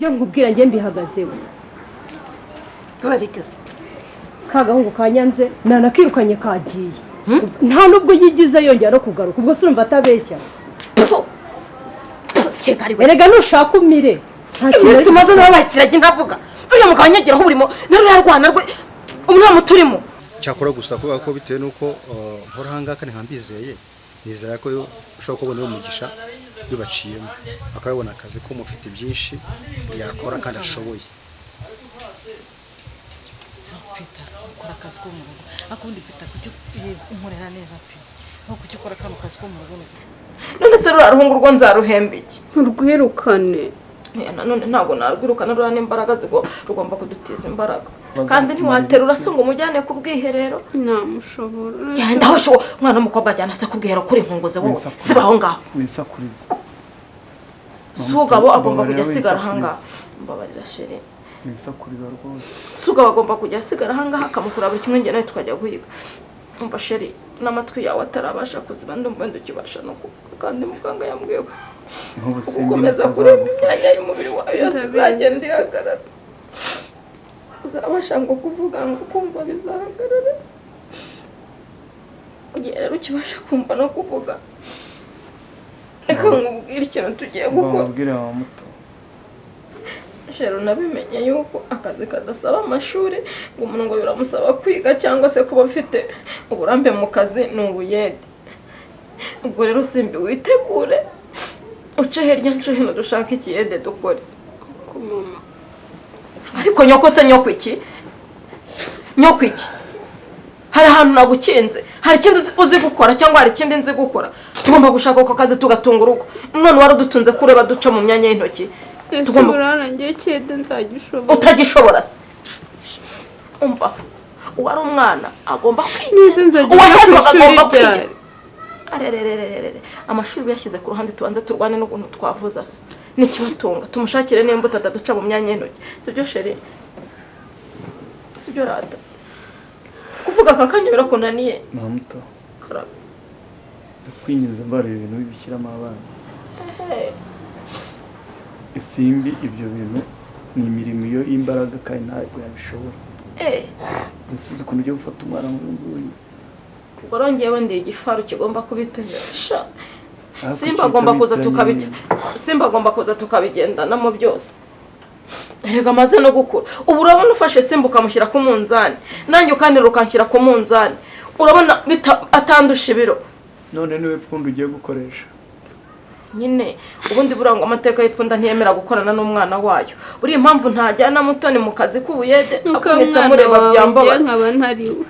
ibyo nkubwira njye mbihagazeho barikeze kagahungu kanyanze nanakirukanye kagiye nta nubwo yigize yongera no kugaruka ubwo se urumva atabeshya erega nushaka umire nta kintu kimaze n'abakiragi ntavuga uyu mugabo anyagiraho burimo naruriya rwana rwe umwana turimo cyakora gusa kubera ko bitewe nuko nkora hangaka ni hambizeye nizera ko ushobora kubona umugisha bibaciyemo akabona akazi ko mufite byinshi yakora kandi ashoboye Peter ukora akazi ko mu rugo akundi Peter kujya unkorera neza pe aho kujya ukora kano kazi ko mu rugo none se ruhungu rwo nzaruhemba iki nturwirukane none ntabwo narwirukana rura n'imbaraga zigo rugomba kudutiza imbaraga kandi ntiwaterura se ngo umujyane ku bwiherero namushobora genda aho sho umwana w'umukobwa ajyana se ku bwiherero kuri nkunguze wowe sibaho ngaho nisakuriza sugabo agomba kujya asigara ahangaha mbabarira sheri nisakuriza rwose sugabo agomba kujya asigara ahangaha akamukura buri kimwe njye nawe tukajya guhiga umva sheri n'amatwi yawe atarabasha kuziba ndumva ndukibasha no kuvuga kandi muganga yambwiye gukomeza kureba imyanya y'umubiri wawe yose izagenda ihagarara uzabasha ngo kuvuga ngo kumva bizahagarara igihe rero ukibasha kumva no kuvuga reka nkubwire ikintu tugiye gukora mbabwire wa muto shero nabimenye yuko akazi kadasaba amashuri ngo umuntu ngo biramusaba kwiga cyangwa se kuba afite uburambe mu kazi ni ubuyede ubwo rero simbi witegure uce hirya nce hino dushaka ikiyede dukore ariko nyoko se nyoko iki hari ahantu nagukinze hari ikindi uzi gukora cyangwa hari ikindi nzi gukora tugomba gushaka ako kazi tugatunga urugo none wari udutunze kureba duca mu myanya y'intoki tugomba kurangiye cyede nzagishobora utagishobora se umva wari umwana agomba kwiga nzagishobora arerererere amashuri byashyize ku ruhande tubanze turwane n'ukuntu twavuza so n'ikibatunga tumushakire n'imbuto ataduca mu myanya y'intoki sibyo sheri sibyo rata kuvuga kakanya birakunaniye na muto ndakwinjiza mbara ibintu bibishyiramo abana isimbi ibyo bintu ni imirimo iyo imbaraga kandi ntabwo yabishobora usize ukuntu ujya gufata umwana nk'uyu ubwo rongewe ndi igifaru kigomba kubipesha simba agomba kuza tukabigendanamo byose erega amaze no gukura ubu urabona ufashe simba ukamushyira ku munzani nanjye ukanira ukanshyira ku munzani urabona atandusha ibiro none niwe pfundo ugiye gukoresha nyine ubundi burangwa amateka y'ipfunda ntiyemera gukorana n'umwana wayo buri impamvu ntajyana mutoni mu kazi k'ubuyede afunitse mureba byambabaza nkaba ntariwe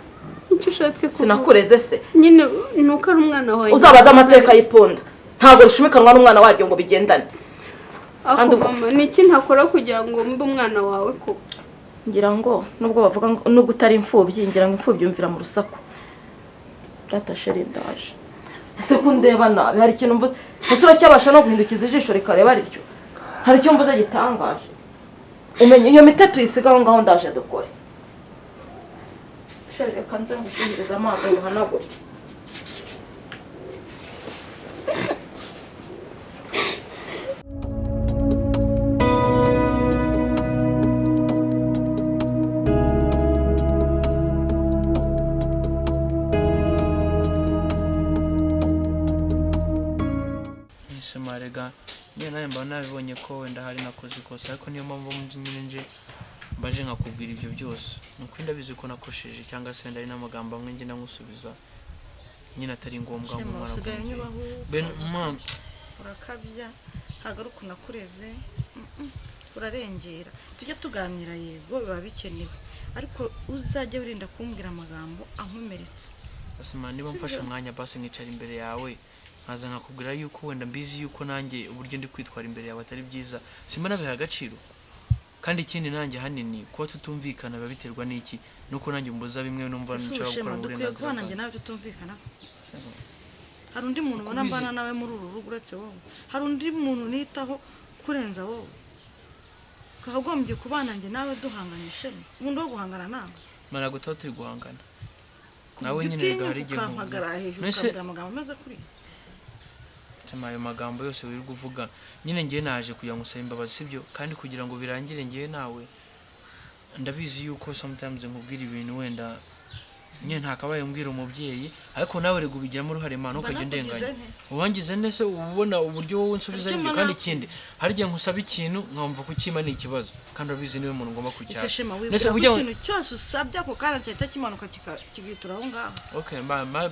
icyo ushatse kuvuga sinakureze se nyine nuko ari umwana wawe uzabaza amateka y'ipfunda ntabwo rishumikanwa n'umwana waryo ngo bigendane kandi mama niki ntakora kugira ngo mbe umwana wawe ko ngira ngo nubwo bavuga ngo nubwo utari imfubyi ngira ngo imfubyi yumvira mu rusaku rata sheri ndaje ese ko ndeba nabi hari ikintu mvuze usura cyabasha no guhindukiza ijisho rikareba rityo hari icyo mvuze gitangaje umenye iyo miteto yisigaho ngaho ndaje dukore sheri reka nze ngushyirize amazi ngo hanagure marega niyo nawe mba nabibonye ko wenda hari nakoze ikosa ariko niyo mpamvu nyine nje mbaje nkakubwira ibyo byose nuko ndabizi ko nakosheje cyangwa se ndari n'amagambo amwe ngenda nkusubiza nyine atari ngombwa ngo mara ben mama urakabya hagaruka nakureze urarengera tujye tuganira yego biba bikenewe ariko uzajye wirinda kumbwira amagambo ankomeretse asema niba mfashe umwanya basi nkicara imbere yawe nkaza nkakubwira yuko wenda mbizi yuko nanjye uburyo ndi kwitwara imbere yawe atari byiza simba nabiha agaciro kandi ikindi nanjye hanini kuba tutumvikana biba biterwa n'iki nuko nanjye mbuza bimwe numva nshaka gukora uburenganzira bwanjye nanjye nawe tutumvikana hari undi muntu ubona mbana nawe muri uru rugo uretse wowe hari undi muntu nitaho kurenza wowe kagombye kubana njye nawe duhanganyishe ubundi wo guhangana nawe mara gutaho turi guhangana nawe nyine hari igihe ukampagara hejuru ukavuga amagambo ameze kuri Shema ayo magambo yose wirirwa uvuga nyine ngiye naje kugira ngo usabe imbabazi sibyo kandi kugira ngo birangire ngiye nawe ndabizi yuko sometimes nkubwira ibintu wenda nyine ntakabaye umbwira umubyeyi ariko nawe rego ubigiramo uruhare Mana ukajya ndenganya uwangize nese ubona uburyo wowe unsubiza ibyo kandi ikindi hari igihe nkusaba ikintu nkumva kukima ni ikibazo kandi urabizi niwe muntu ngomba kujya nese ujya ikintu cyose usabye ako kana cyahita kimanuka kigitura aho ngaho okay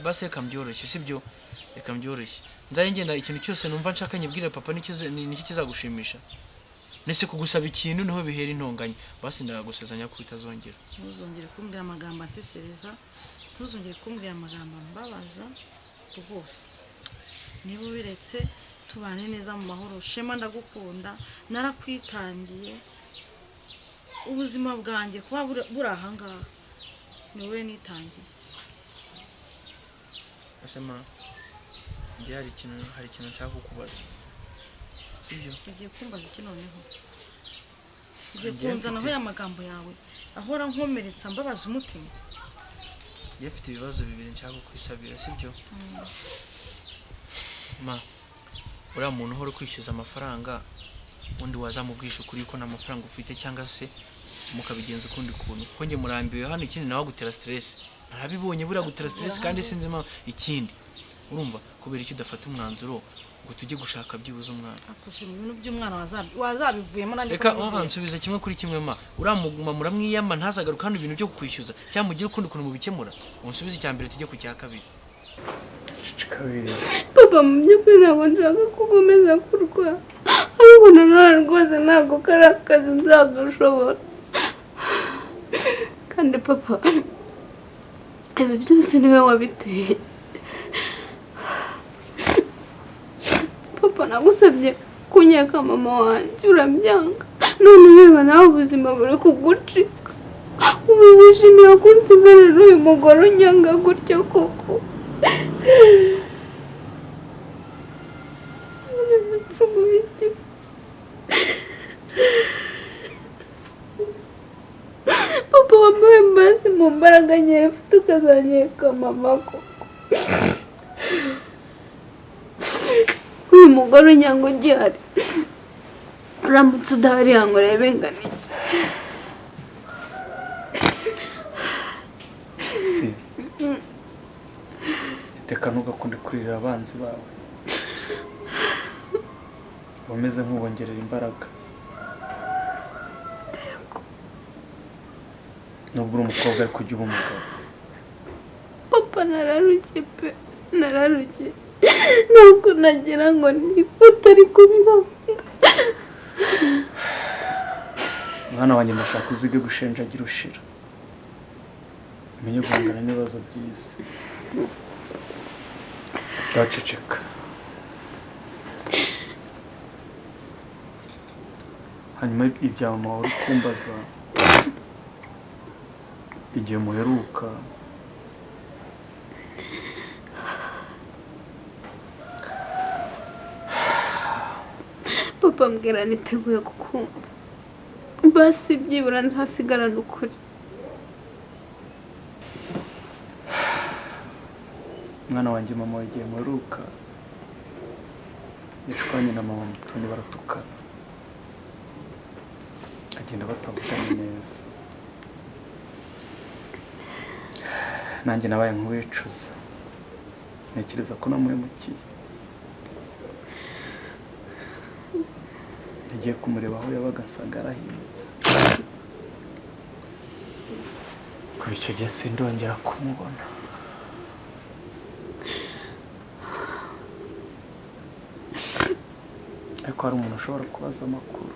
base kambyoroshye sibyo reka mbyoroshye nzaye ngenda ikintu cyose numva nshaka nyibwire papa nicyo kizagushimisha nese kugusaba ikintu niho bihera intonganya basi ndagusezanya ko bitazongera ntuzongere kumbwira amagambo ansesereza ntuzongere kumbwira amagambo mbabaza rwose niba ubiretse tubane neza mu mahoro Shema ndagukunda narakwitangiye ubuzima bwanjye kuba buri aha ngaha ni wowe nitangiye Shema njye hari ikintu nshaka kukubaza sibyo ugiye kumbaza iki noneho ugiye kunzanaho ya magambo yawe ahora nkomeretsa mbabaza umutima njye mfite ibibazo bibiri nshaka kwisabira sibyo ma uriya muntu uhora kwishyuza amafaranga undi wazamubwisha ukuri ko nta mafaranga ufite cyangwa se mukabigenza ukundi kuntu ko njye murambiwe hano ikindi nawe gutera stress narabibonye buriya gutera stress kandi sinzi ma ikindi urumva kubera icyo udafata umwanzuro ngo tujye gushaka byibuze umwana akoshe mu bintu by'umwana wazabivuyemo nanjye reka nsubiza kimwe kuri kimwe ma uramuguma muramwiyama ntazagaruka hano ibintu byo kukwishyuza cyangwa mugire ukundi kuntu mubikemura unsubize icyambere tujye ku cya kabiri papa mu by'ukuri ntabwo nshaka gukomeza kurwara ariko nanone rwose ntabwo kari akazi nzagashobora kandi papa ibi byose niwe wabiteye papa nagusabye kunyeka mama wanjye urabyanga none ureba nawe ubuzima buri kugucika ubu uzishimira kunsigarira uyu mugore unyanga gutyo koko papa wambaye mbasi mu mbaraga nkeya ufite ukazanyeka mama koko uyu mugore unyanga ugihari uramutse udahari ngo urebe ingana iki si iteka ntugakunde kurira abanzi bawe bameze nk'ubongerera imbaraga nubwo uri umukobwa ariko ujya uba umugabo papa nararushye pe nararushye ntabwo nagira ngo nifate ariko bibaho mwana wanjye ndashaka uzige gushenjagira ushira umenye guhangana n'ibibazo by'isi utaceceka hanyuma ibya mama wari kumbaza igihe muheruka papa mbwira niteguye kukumva basi byibura nzasigarana ukuri mwana wanjye mama wagiye muheruka yashwanye na mama mutoni baratukana agenda batavugana neza nanjye nabaye nk'uwicuza ntekereza ko namuhemukiye nagiye kumureba aho yabaga nsanga arahindutse kuva icyo gihe sindongera kumubona ariko hari umuntu ushobora kubaza amakuru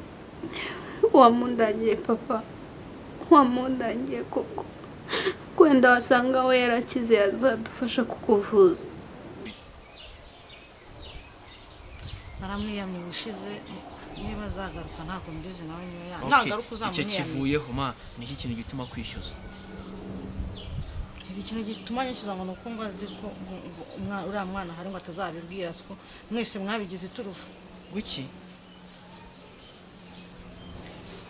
wamundangiye papa wamundangiye koko kwenda wasanga we yarakize yazadufasha kukuvuza naramwiyamye ushize niba azagaruka ntabwo mbizi nawe niyo nagaruka uzamwiyamye icyo kivuyeho ma ni iki kintu gituma kwishyuza ikintu gituma nyishyuza ngo nuko ngo azi ko uriya mwana hari ngo atazabibwira ko mwese mwabigize iturufu wiki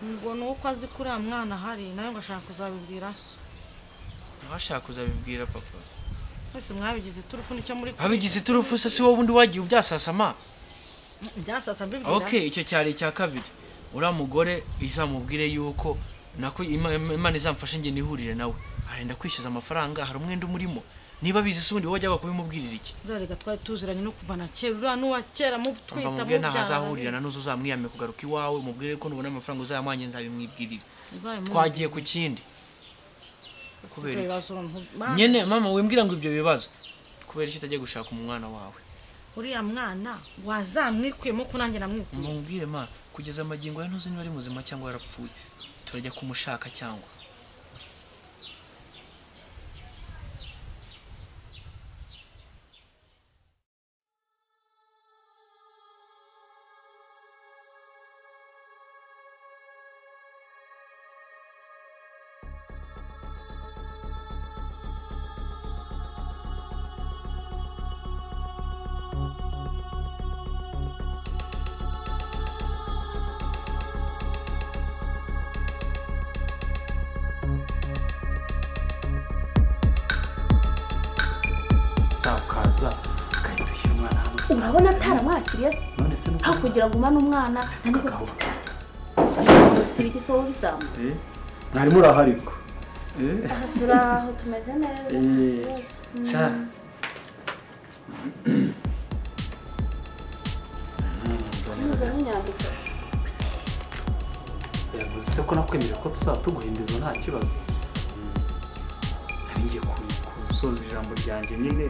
ngo nuko azi ko uriya mwana hari nawe ngo ashaka kuzabibwira so ntashaka kuzabibwira papa Mwese mwabigize turufu nicyo muri abigize turufu se si wowe ubundi wagiye ubyasasama byasasa mbibwira. okay icyo cyari icya kabiri uriya mugore izamubwire yuko nako Imana izamfashe nge nihurire nawe arenda kwishyuza amafaranga hari umwenda umurimo niba bizi se ubundi wowe wajyaga kubimubwirira iki Zarega twari tuziranye no kuva na kera uriya n'uwa kera mu twita mu mubwire ntaho azahurira nuzo uzamwiyame kugaruka iwawe umubwire ko nubona amafaranga uzayamwanye nzabimwibwirira twagiye ku kindi kubera iki nyene mama wimbwira ngo ibyo bibazo kubera iki utajya gushaka umwana wawe uriya mwana wazamwikuyemo ko nanjye namwikuye mubwire ma kugeza amagingo ya ntuzi niba ari muzima cyangwa yarapfuye turajya kumushaka cyangwa urabona ataramwakiriye se none se aho kugira ngo umane umwana si biki so bisamba mwari murahariko turaho tumeze neza cha yavuze se ko nakwemera ko tuzatuguhindiza nta kibazo nari ngiye kusoza ijambo ryanjye nyine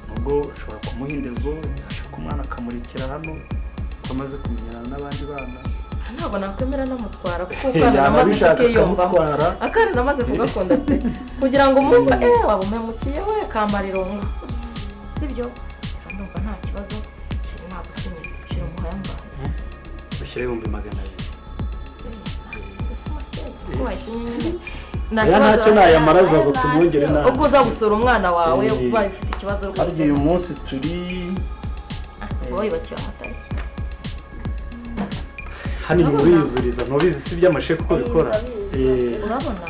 nubwo ushobora kumuhindizo ashaka umwana akamurekera hano ko amaze kumenyana n'abandi bana ntabwo nakwemera namutwara kuko ukana namaze kukiyumvamo akana namaze kugakunda pe kugira ngo umwumva waba umpemukiye we kamarirunga sibyo ndumva nta kibazo ntabwo usinyira ushyira umuhaya mbaye ushyire 200,000 ntacyo nayamaraza ngo tumwongere nawe ubwo uza gusura umwana wawe ubaye ufite ikibazo rwose ariko uyu munsi turi wayubakiwe amatariki hano murizuriza ntubizi si by'amashe kuko bikora urabona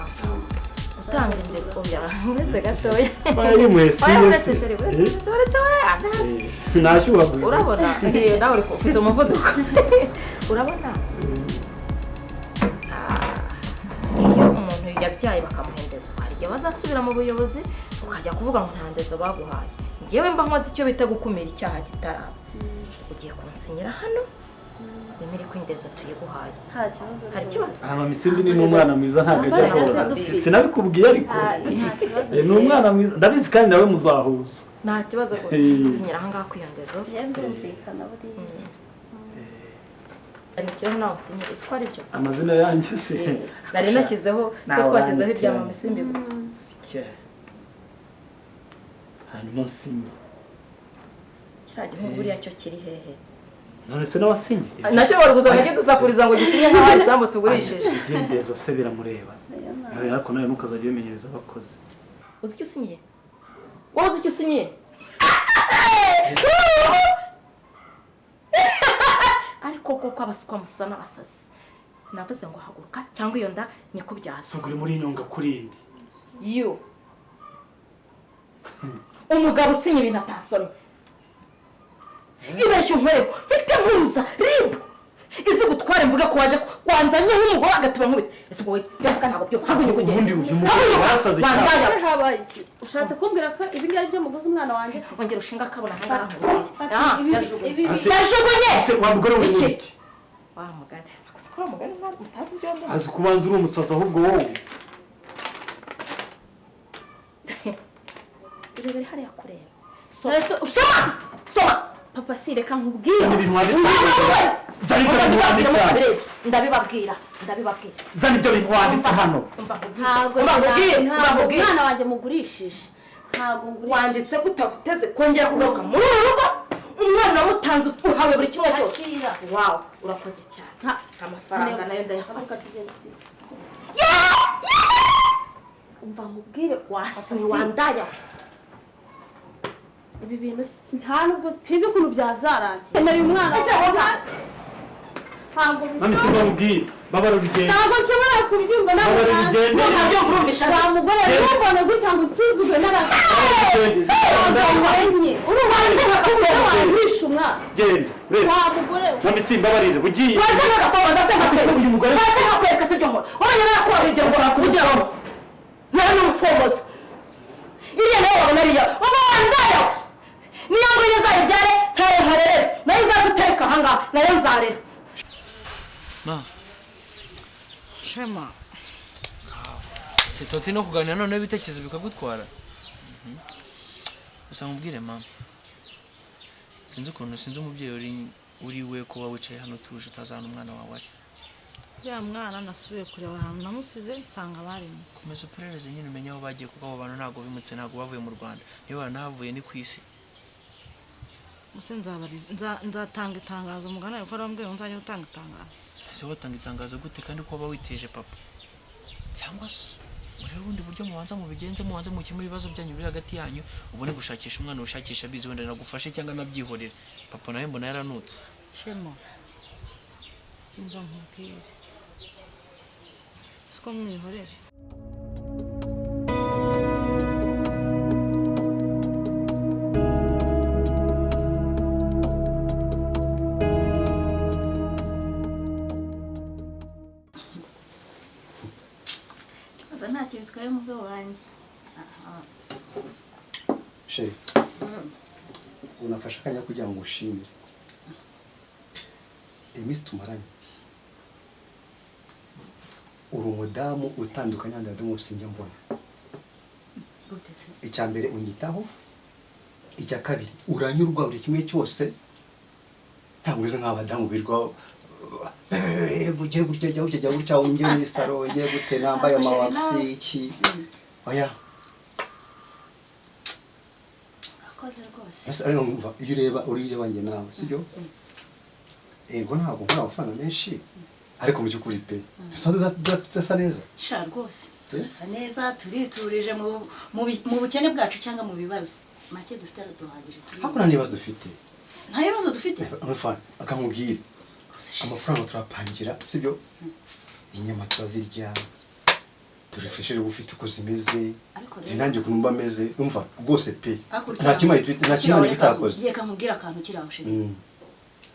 utanga indezo uretse gatoya bari mwese nashyuhaguye urabona nawe ufite umuvuduko urabona iyo umuntu yabyaye bakamuhendeza hari igihe bazasubira mu buyobozi ukajya kuvuga ngo nta ndezo baguhaye ngewe mba nkoze icyo bita gukumira icyaha kitaraba ugiye kunsinyira hano wemere ko indezo tuyiguhaye hari ikibazo mama Misimbi ni umwana mwiza ntabwo ajya akora sinabikubwiye ariko ni umwana mwiza ndabizi kandi nawe muzahuza nta kibazo rwose nsinyira aha ngaha ku iyo ndezo yumvikana buriya ari cyo nawe nsinyira isi ko ari byo amazina yanjye se nari nashyizeho ko twashyizeho ibya mama Misimbi gusa hanyuma nsinye kiriya gihugu buriya cyo kiri hehe none se nawasinye nacyo bari kuzana njye dusakuriza ngo gisinye nk'aho isambu tugurishije iby'indezo se biramureba ariko nawe ntukazajya ubimenyereza abakozi uzi icyo usinyiye wowe uzi icyo usinyiye ariko koko abaswa musa n'abasazi navuze ngo haguruka cyangwa iyo nda nyikubyaza sogure muri nyonga kurindi yo umugabo usinye ibintu atasomye ibeshye umwereko mpite muza ribu izi gutwara mvuga ko waje kwanzanye nk'umugore agatuba nkubita ese wowe byaka ntabwo byo haguye kugenda ubundi uyu mugore basaze cyane habaye iki ushatse kumbwira ko ibi ngiye byo muguze umwana wanjye wongera ushinga akabona hanga nkubwira ibi yajugunye ese wa mugore we iki wa mugani akosikora mugani ntabwo mutazi ibyo ndimo azi kubanza uri umusaza ahubwo wowe irebere hariya kureba ushoma soma papa si reka nkubwire zani ibyo bintu wanditse ndabibabwira zani ibyo bintu wanditse hano ntabwo umwana wanjye mugurishije ntabwo wanditse ko utabuteze kongera kugaruka muri uru rugo umwana wamutanze uhawe buri kimwe cyose wawe urakoze cyane amafaranga nayo ndayafata umva nkubwire wasinye wandaya ibi bintu nta nubwo sinzi ukuntu byazarangira nari umwana ntabwo mami se bamubwire babara urugendo ntabwo nshobora kubyumva babara urugendo ntabyo mvurumisha wa mugore ntumbone gutya ngo unsuzugwe n'abandi warenye urubanza bakakubera warisha umwana genda reba wa mugore none simbabarire ugiye waza ngakoma ndaseka uyu mugore waza ngakwereka se byo nkora uranye narakorohegera ngo nakubugeraho nta n'umufomoza iriya nayo wabona ariya ubandayo niyo ngwino uzayibyare ntayo nkarerere nayo izadutereka ahangaha nayo nzarera ma shema si toti no kuganira noneho ibitekerezo bikagutwara gusa nkubwire mama sinzi umubyeyi uri we kuba wicaye hano utuje utazana umwana wawe ari uriya mwana nasubiye kureba ahantu namusize nsanga barimutse komeza uperereze nyine umenye aho bagiye kuko abo bantu ntabwo bimutse ntabwo bavuye mu Rwanda niba baranahavuye ni ku isi muse nzatanga itangazo umugana yuko arambwiye ngo nzajya gutanga itangazo ese watanga itangazo gute kandi ko waba witeje papa cyangwa se urebe ubundi buryo mubanza mubigenze mubanze mukemura ibibazo byanyu biri hagati yanyu ubone gushakisha umwana ushakisha bizi wenda nagufashe cyangwa nabyihorere papa nawe mbona yaranutse shema mba nkubwire siko mwihorere ntacyo bitwaye umugabo wanjye she unafasha akanya kugira ngo ushimire iminsi tumaranye uri umudamu utandukanye n'abandi badamu sinjya mbona icya mbere unyitaho icya kabiri uranyurwa buri kimwe cyose ntabwo umeze nk'abadamu birwa ugiye gutya jya gutya ungiye muri salo ugiye gute nambaye amawakisi iki oya urakoze rwose iyo ureba ureba njye nawe sibyo ego ntabwo nkora amafaranga menshi ariko mu by'ukuri pe tudasa neza sha rwose turasa neza turiturije mu bukene bwacu cyangwa mu bibazo make dufite araduhagije ntabwo nta n'ibibazo dufite nta bibazo dufite akamubwira amafaranga turapangira sibyo inyama turazirya turefreshere ufite uko zimeze zinangiye kunumba ameze umva rwose pe nta kimwe bitakoze reka nkubwire akantu kiraho sheri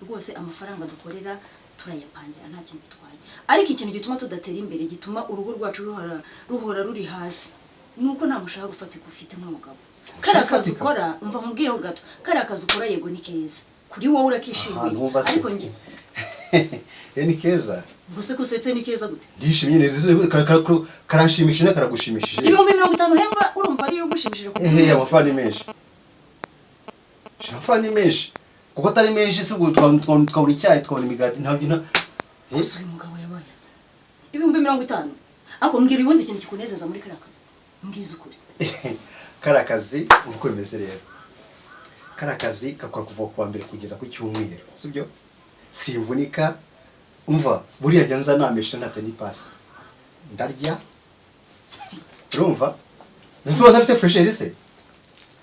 rwose amafaranga dukorera turayapangira nta kintu bitwaye ariko ikintu gituma tudatera imbere gituma urugo rwacu ruhora ruri hasi nuko nta mushahara ufatika ufite nk'umugabo kari akazi ukora umva nkubwireho gato kari akazi ukora yego ni keza kuri wowe urakishimiye ariko njye ni keza gusa kusetse ni keza gute ndishimye neza karanshimishije nakaragushimishije 50 hemba urumva ari yo gushimishije kuko amafaranga menshi amafaranga menshi kuko atari menshi se ubwo twabona icyayi twabona imigati ntabyo nta uyu mugabo yabaye ati 50 ako mbwira ubundi ikintu kikunezeza muri karakazi mbwiza ukuri karakazi uko bimeze rero karakazi gakora kuva ku wa mbere kugeza ku cyumweru sibyo simvunika umva buriya jya nza namesha ntate ni pasi ndarya urumva nese wadafite fresher se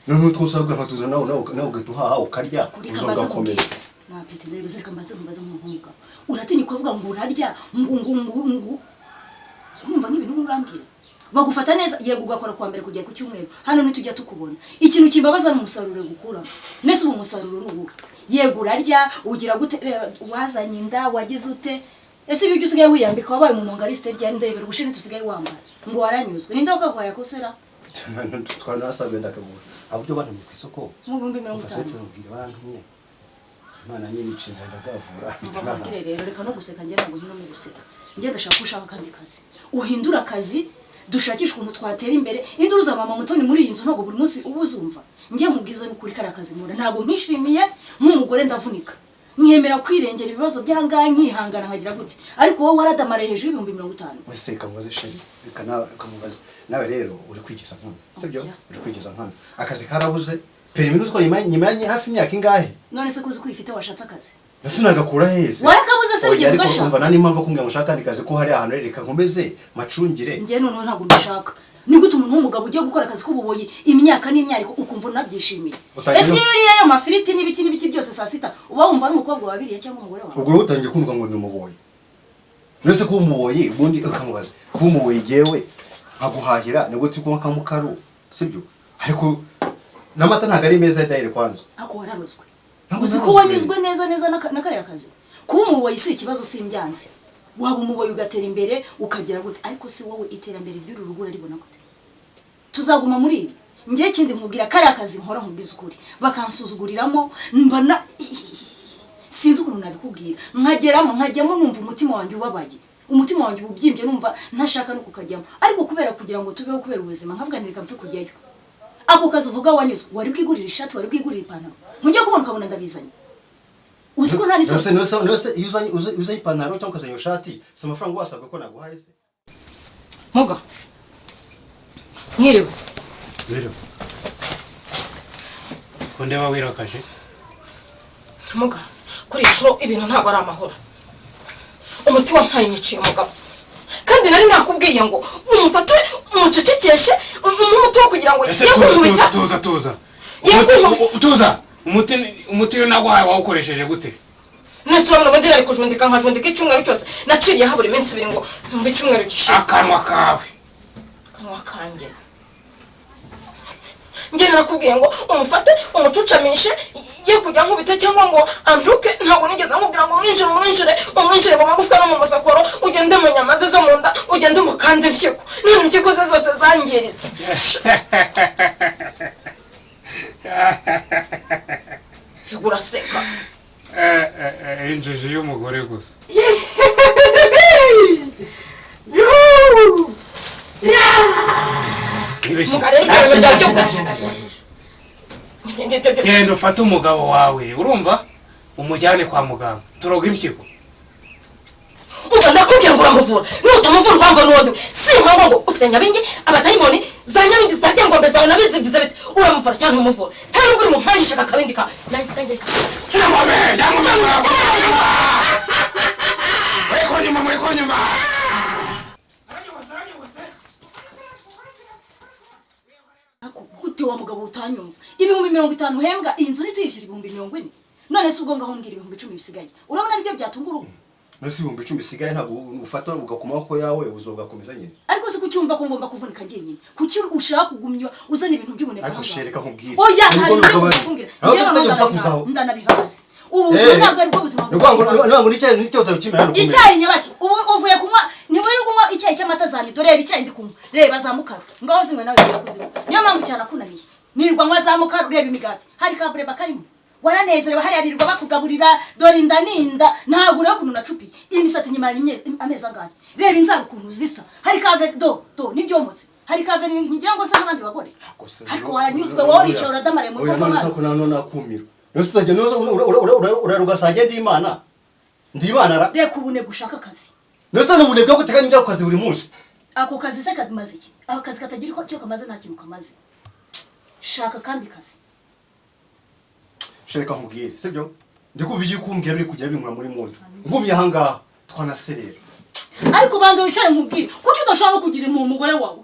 none twosabwa nkatuza nawe gatuhaha ukarya uzogakomeza na pete rero zeka mbaze nk'umugabo uratinya kuvuga ngo urarya ngo urumva n'ibintu urambwira bagufata neza yego ugakora kwa mbere kugera ku cyumweru hano ntitujya tukubona ikintu kimbabaza n'umusaruro gukura nese ubu umusaruro n'ubuga yego urarya ugira gute wazanye inda wagize ute ese ibyo usigaye wiyambika wabaye umuntu ngariste rya ndebera ubushine tusigaye wambara ngo waranyuzwe ninde wakagwaya kosera twanasabye ndakagura abyo bana mu isoko mu 50 ubwira abantu nye Imana nyine icinze ndagavura ndababwire rero reka no guseka njye ntabwo nkino mu guseka njye ndashaka gushaka kandi kazi uhindura akazi dushakisha ukuntu twatera imbere induru za mama mutoni muri iyi nzu ntabwo buri munsi ubuzumva njye mubwiza n'ukuri karakazi mura ntabwo nkishimiye nk'umugore ndavunika nkemera kwirengera ibibazo byangaye nkihangana nkagira gute ariko wowe waradamara hejuru 50 wese kamubaze sheri kana kamubaze nawe rero uri kwigiza nkana sibyo uri kwigiza nkana akazi karabuze periminusi ko nyimanye hafi imyaka ingahe none se kuzi kwifite washatse akazi nase nagakura hese warakabuze se bigeze ugashaka umva nani mpamvu kumwe mushaka ndikaze ko hari ahantu reka nkomeze macungire njye none ntabwo mbishaka ni gute umuntu w'umugabo ugiye gukora akazi k'ububoyi imyaka n'imyariko ukumva unabyishimiye ese iyo uriye ayo mafiriti n'ibiki byose saa sita uba wumva n'umukobwa wabiriye cyangwa umugore wawe ubwo utangiye kumva ngo ni umuboyi nese ko umuboyi ubundi ukamubaza ko umuboyi jewe aguhahira ni gute ko kamukaru sibyo ariko n'amata ntabwo ari meza dayire kwanza ako wararozwe uzi ko wanyuzwe neza na kariya kazi kuba umuboyi si ikibazo simbyanze waba umuboyi ugatera imbere ukagira gute ariko si wowe iterambere ry'uru rugo uraribona gute tuzaguma muri ibi ngiye kindi nkubwira kariya kazi nkora nkubwiza ukuri bakansuzuguriramo mbana sinzi ukuntu nabikubwira nkajyamo numva umutima wanjye ubabaye umutima wanjye ubyimbye numva ntashaka no kukajyamo ariko kubera kugira ngo tubeho kubera ubuzima nkavuganirika mfe kujyayo ako kazi uvuga wanyuzwe wari bwigurira ishati wari bwigurira ipantaro ntujya kubona ukabona ndabizanye uzi ko nta n'isosi nose uzanye ipantaro cyangwa ukazanye ishati si amafaranga wasabwa ko naguhaye se muga mwiriwe ko ndeba wirakaje muga kuri inshuro ibintu ntabwo ari amahoro umuti wampaye nyiciye umugabo kandi nari nakubwiye ngo umufatire umucecekeshe umuti wo kugira ngo yakubita tuza umuti nagwaye wawukoresheje gute nasobona badira ari kujundika nkajundika icyumweru cyose naciriye habura iminsi ibiri ngo mbe icyumweru gishira akanwa kawe kanwa kanjye njye narakubwiye ngo umufate umucucamishe ye kujya nkubita cyangwa ngo antuke ntabwo nigeze nkubwira ngo umwinjire mu magufwa no mu musakoro ugende mu nyama ze zo mu nda ugende umukande impyiko none impyiko ze zose zangiritse uraseka injiji y'umugore gusa genda ufate umugabo wawe urumva umujyane kwa muganga turoga impyiko uba ndakubwira ngo uramuvura nutamuvura uvanga n'undi si impamvu ngo ufite nyabingi abadayimoni za nyabingi za ryangombe zawe nabizibyiza bite uramuvura cyangwa umuvura nta nubwo uri mumpangisha akabindi kawe gute wa mugabo utanyumva 50 uhembwa iyi nzu nituyishyura 40 none se ubwo ngaho mbwira 10 bisigaye urabona ari byo byatungura ubu nasi 10 bisigaye ntabwo ufata ugakoma ko yawe uzogakomeza nyine ariko se kucyumva ko ngomba kuvunika ngiye nyine kuki ushaka kugumya uzana ibintu by'ubunebwe ariko shereka nkubwire oya ndanabihabaze ubu ntabwo ari bwo buzima ngo nicyo utabikimira hano icyayi nyabaki ubu uvuye kunywa ntiburi kunywa icyayi cy'amata zani dore reba icyayi ndi kunywa reba zamukara ngaho zimwe nawe zirakuziba niyo mpamvu cyane akunaniye nirwa nywa zamukara ureba imigati hari kabureba karimo waranezerewe hariya birirwa bakugaburira dore inda ninda ntabwo ureba ukuntu nacupiye imisatsi nyimaranye amezi angahe reba inzara ukuntu zisa hari kave do nibyomotse hari kave nkigira ngo se n'abandi bagore ariko waranyuzwe wowe uricaye uradamare mu rugo none sako nakumira nose utajya urarugasage ndi imana ra reka ubune gushaka akazi nose n'ubune bwo guteganya njya kukazi buri munsi ako kazi se kamaze iki ako kazi katagira ko cyo kamaze nta kintu kamaze shaka kandi kazi shereka nkubwire sibyo ndikubiye kumbwira biri kujya binkura muri moto ngumye ahangaha twanaserera ariko banze wicare nkubwire kuki udashaka kugira mu mugore wawe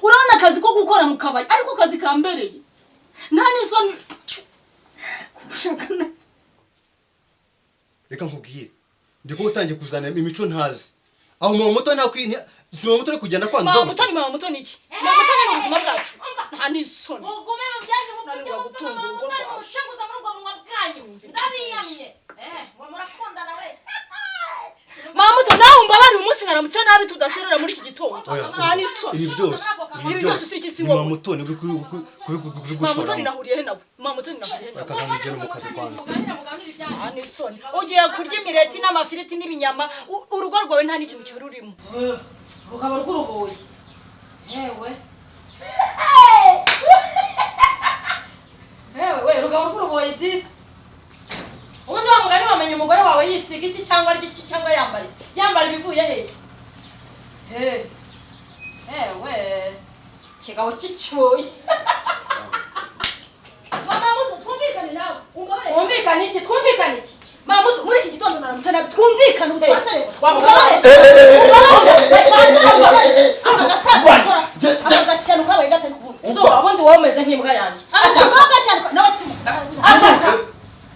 urabona akazi ko gukora mu kabari ariko kazi kambereye nta n'isoni kushaka reka nkubwire ndiko utangiye kuzana imico ntazi aho mu moto si mu moto ari kugenda kwanduza mama moto ni iki mama moto ni ubuzima bwacu nta n'isoni ugume mu byanyu mukujya gutuma ushaguza muri ubwo munwa bwanyu ndabiyamye ngo murakundana we mama moto nawe umbabarira umunsi naramutse nabi tudaserera muri iki gitondo nta n'isoni ibi byose si iki si wowe mama moto ni kuri gushora mama moto ninahuriye he nawe mama moto ninahuriye he nawe akazamugera mu kazi kwanza nta n'isoni ugiye kurya imireti n'amafiriti n'ibinyama urugo rwawe nta n'ikintu kibiri urimo rukaba rw'uruboyi yewe rugabo rw'uruboyi disi ubundi wa mugani wamenye umugore wawe yisiga iki cyangwa arya iki cyangwa yambara ibivuye hehe yewe kigabo cy'ikiboyi mama muto twumvikane nawe twumvikane iki mama muto muri iki gitondo naramutse nabi twumvikane ubwasare agashyano kabaye gatari kubundi so abundi wowe umeze nk'imbwa yanjye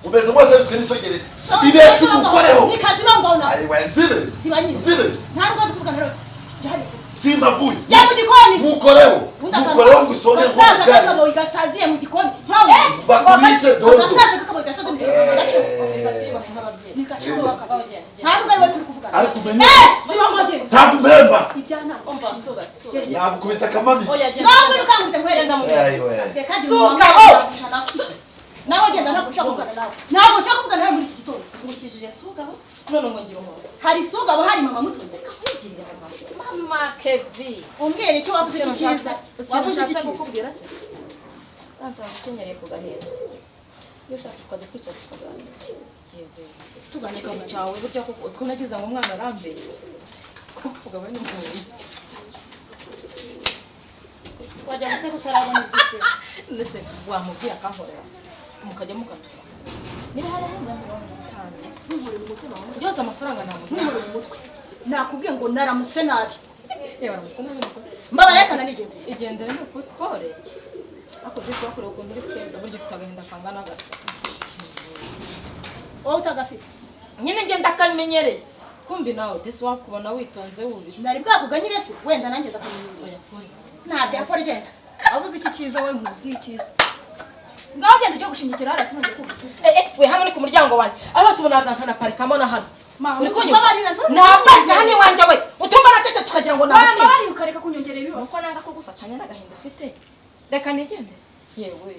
umeze mwese bitwe n'isogerete ibeshye umukoreho ni kazi mango na ayiwe nzibe sibanyine nzibe ntabwo dukuvugana rero Simba vuye. Jya mu gikoni. Mukoreho ngusone ngo. Gasaza kakabo igasaziye mu gikoni. Bakurishe dodo. Gasaza kakabo igasaziye mu gikoni. Gacho. Ni gacho bakabo. Ntabwo ari we turi kuvugana. Ari kumenye. Simba ngoje. Ntabumemba. Ibyana omba soga. Nabukubita kamamizi. Ntabwo nukangute nkwereza mu. Asike kaje mu mama. Nawe genda ntabwo ushaka kuvugana nawe. Ntabwo ushaka kuvugana nawe muri iki gitondo. Ngukijije sugaho. None ngo ngira umuntu. Hari sugaho hari mama mutunde. Mama Kevi. Umbwire icyo wavuze iki cyiza. Wavuze iki kukubwira se? Anza gukenyereye ku gahera. Iyo ushatse twajya kwicara tukaganira. Yego. Tuganira ku cyawe buryo kuko uziko nagize ngo umwana arambeye. Kuvuga bene umuntu. Wajya guseka utarabona guse. Ndetse wamubwira akankorera. Mukajya mukatura. Niba hari hanze 50. Ntumure mu mutwe wawe. Byose amafaranga namuha. Ntumure mu mutwe. Nakubwiye ngo naramutse nabi. Yewe naramutse nabi. Mbabarekana nigendere. Igendere no pole. Ako disi wakore ukuntu uri keza buryo ufite agahinda kangana gato. Wowe utagafite. Nyine ngenda akamenyereye. Kumbi nawe disi wakubona witonze wubitse. Nari bwakuganyire se wenda nanjye ndakamenyereye. Nta byakora genda. Avuze iki cyiza we nkuzi icyiza. Ngaho genda ujye gushingikira hara sinongeye kugutuka. We hano ni ku muryango wanjye. Aho se ubunaza nkana parikamo na hano. Niko nyabarira napaka hani wanje we. Utumba na cece tukagira ngo nawe. Mama bari ukareka kunyongerera ibibazo. Nuko nanga ko gufatanya n'agahinda ufite. Reka nigende. Yewe.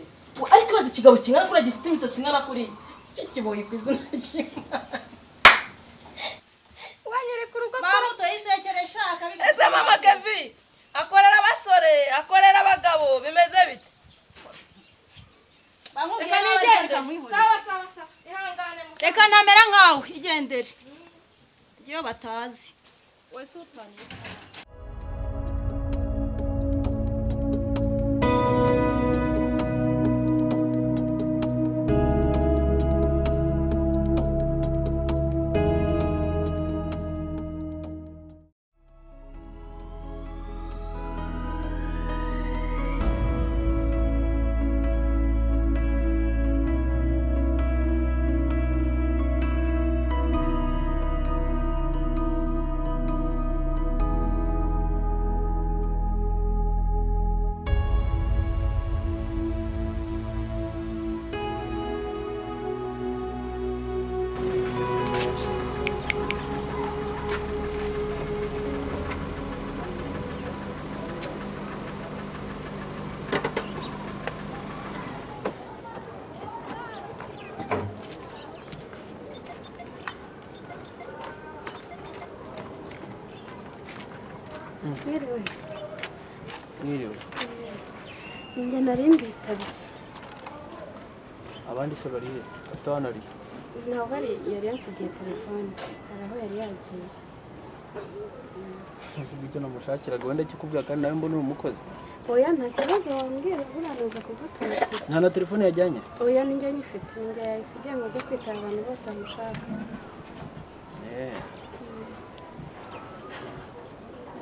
Ariko bazi kigabo kingana kuri gifite imisatsi ngana kuri. Iki kiboye ku izina ry'Imana. Wanyere ku rugo. Mama utoyisekere shaka biga. Ese mama Kevi akorera abasore, akorera abagabo bimeze bite? Sawa. Ihangane mu. Reka namera nkawe igendere. Iyo batazi. Wese utanye. Mwiriwe. Njye nari mbitabye. Abandi se bari he? Gatwana ari. Naho bari yari yansigiye telefone. Araho yari yagiye. Ibyo namushakiraga wenda kikubwira kandi nawe mbona umukozi. Oya nta kibazo wambwira uraza kugutumikira. Nta na telefone yajyanye? Oya ninjye nyifite. Njye yasigiye ngo nze kwitaba abantu bose bamushaka.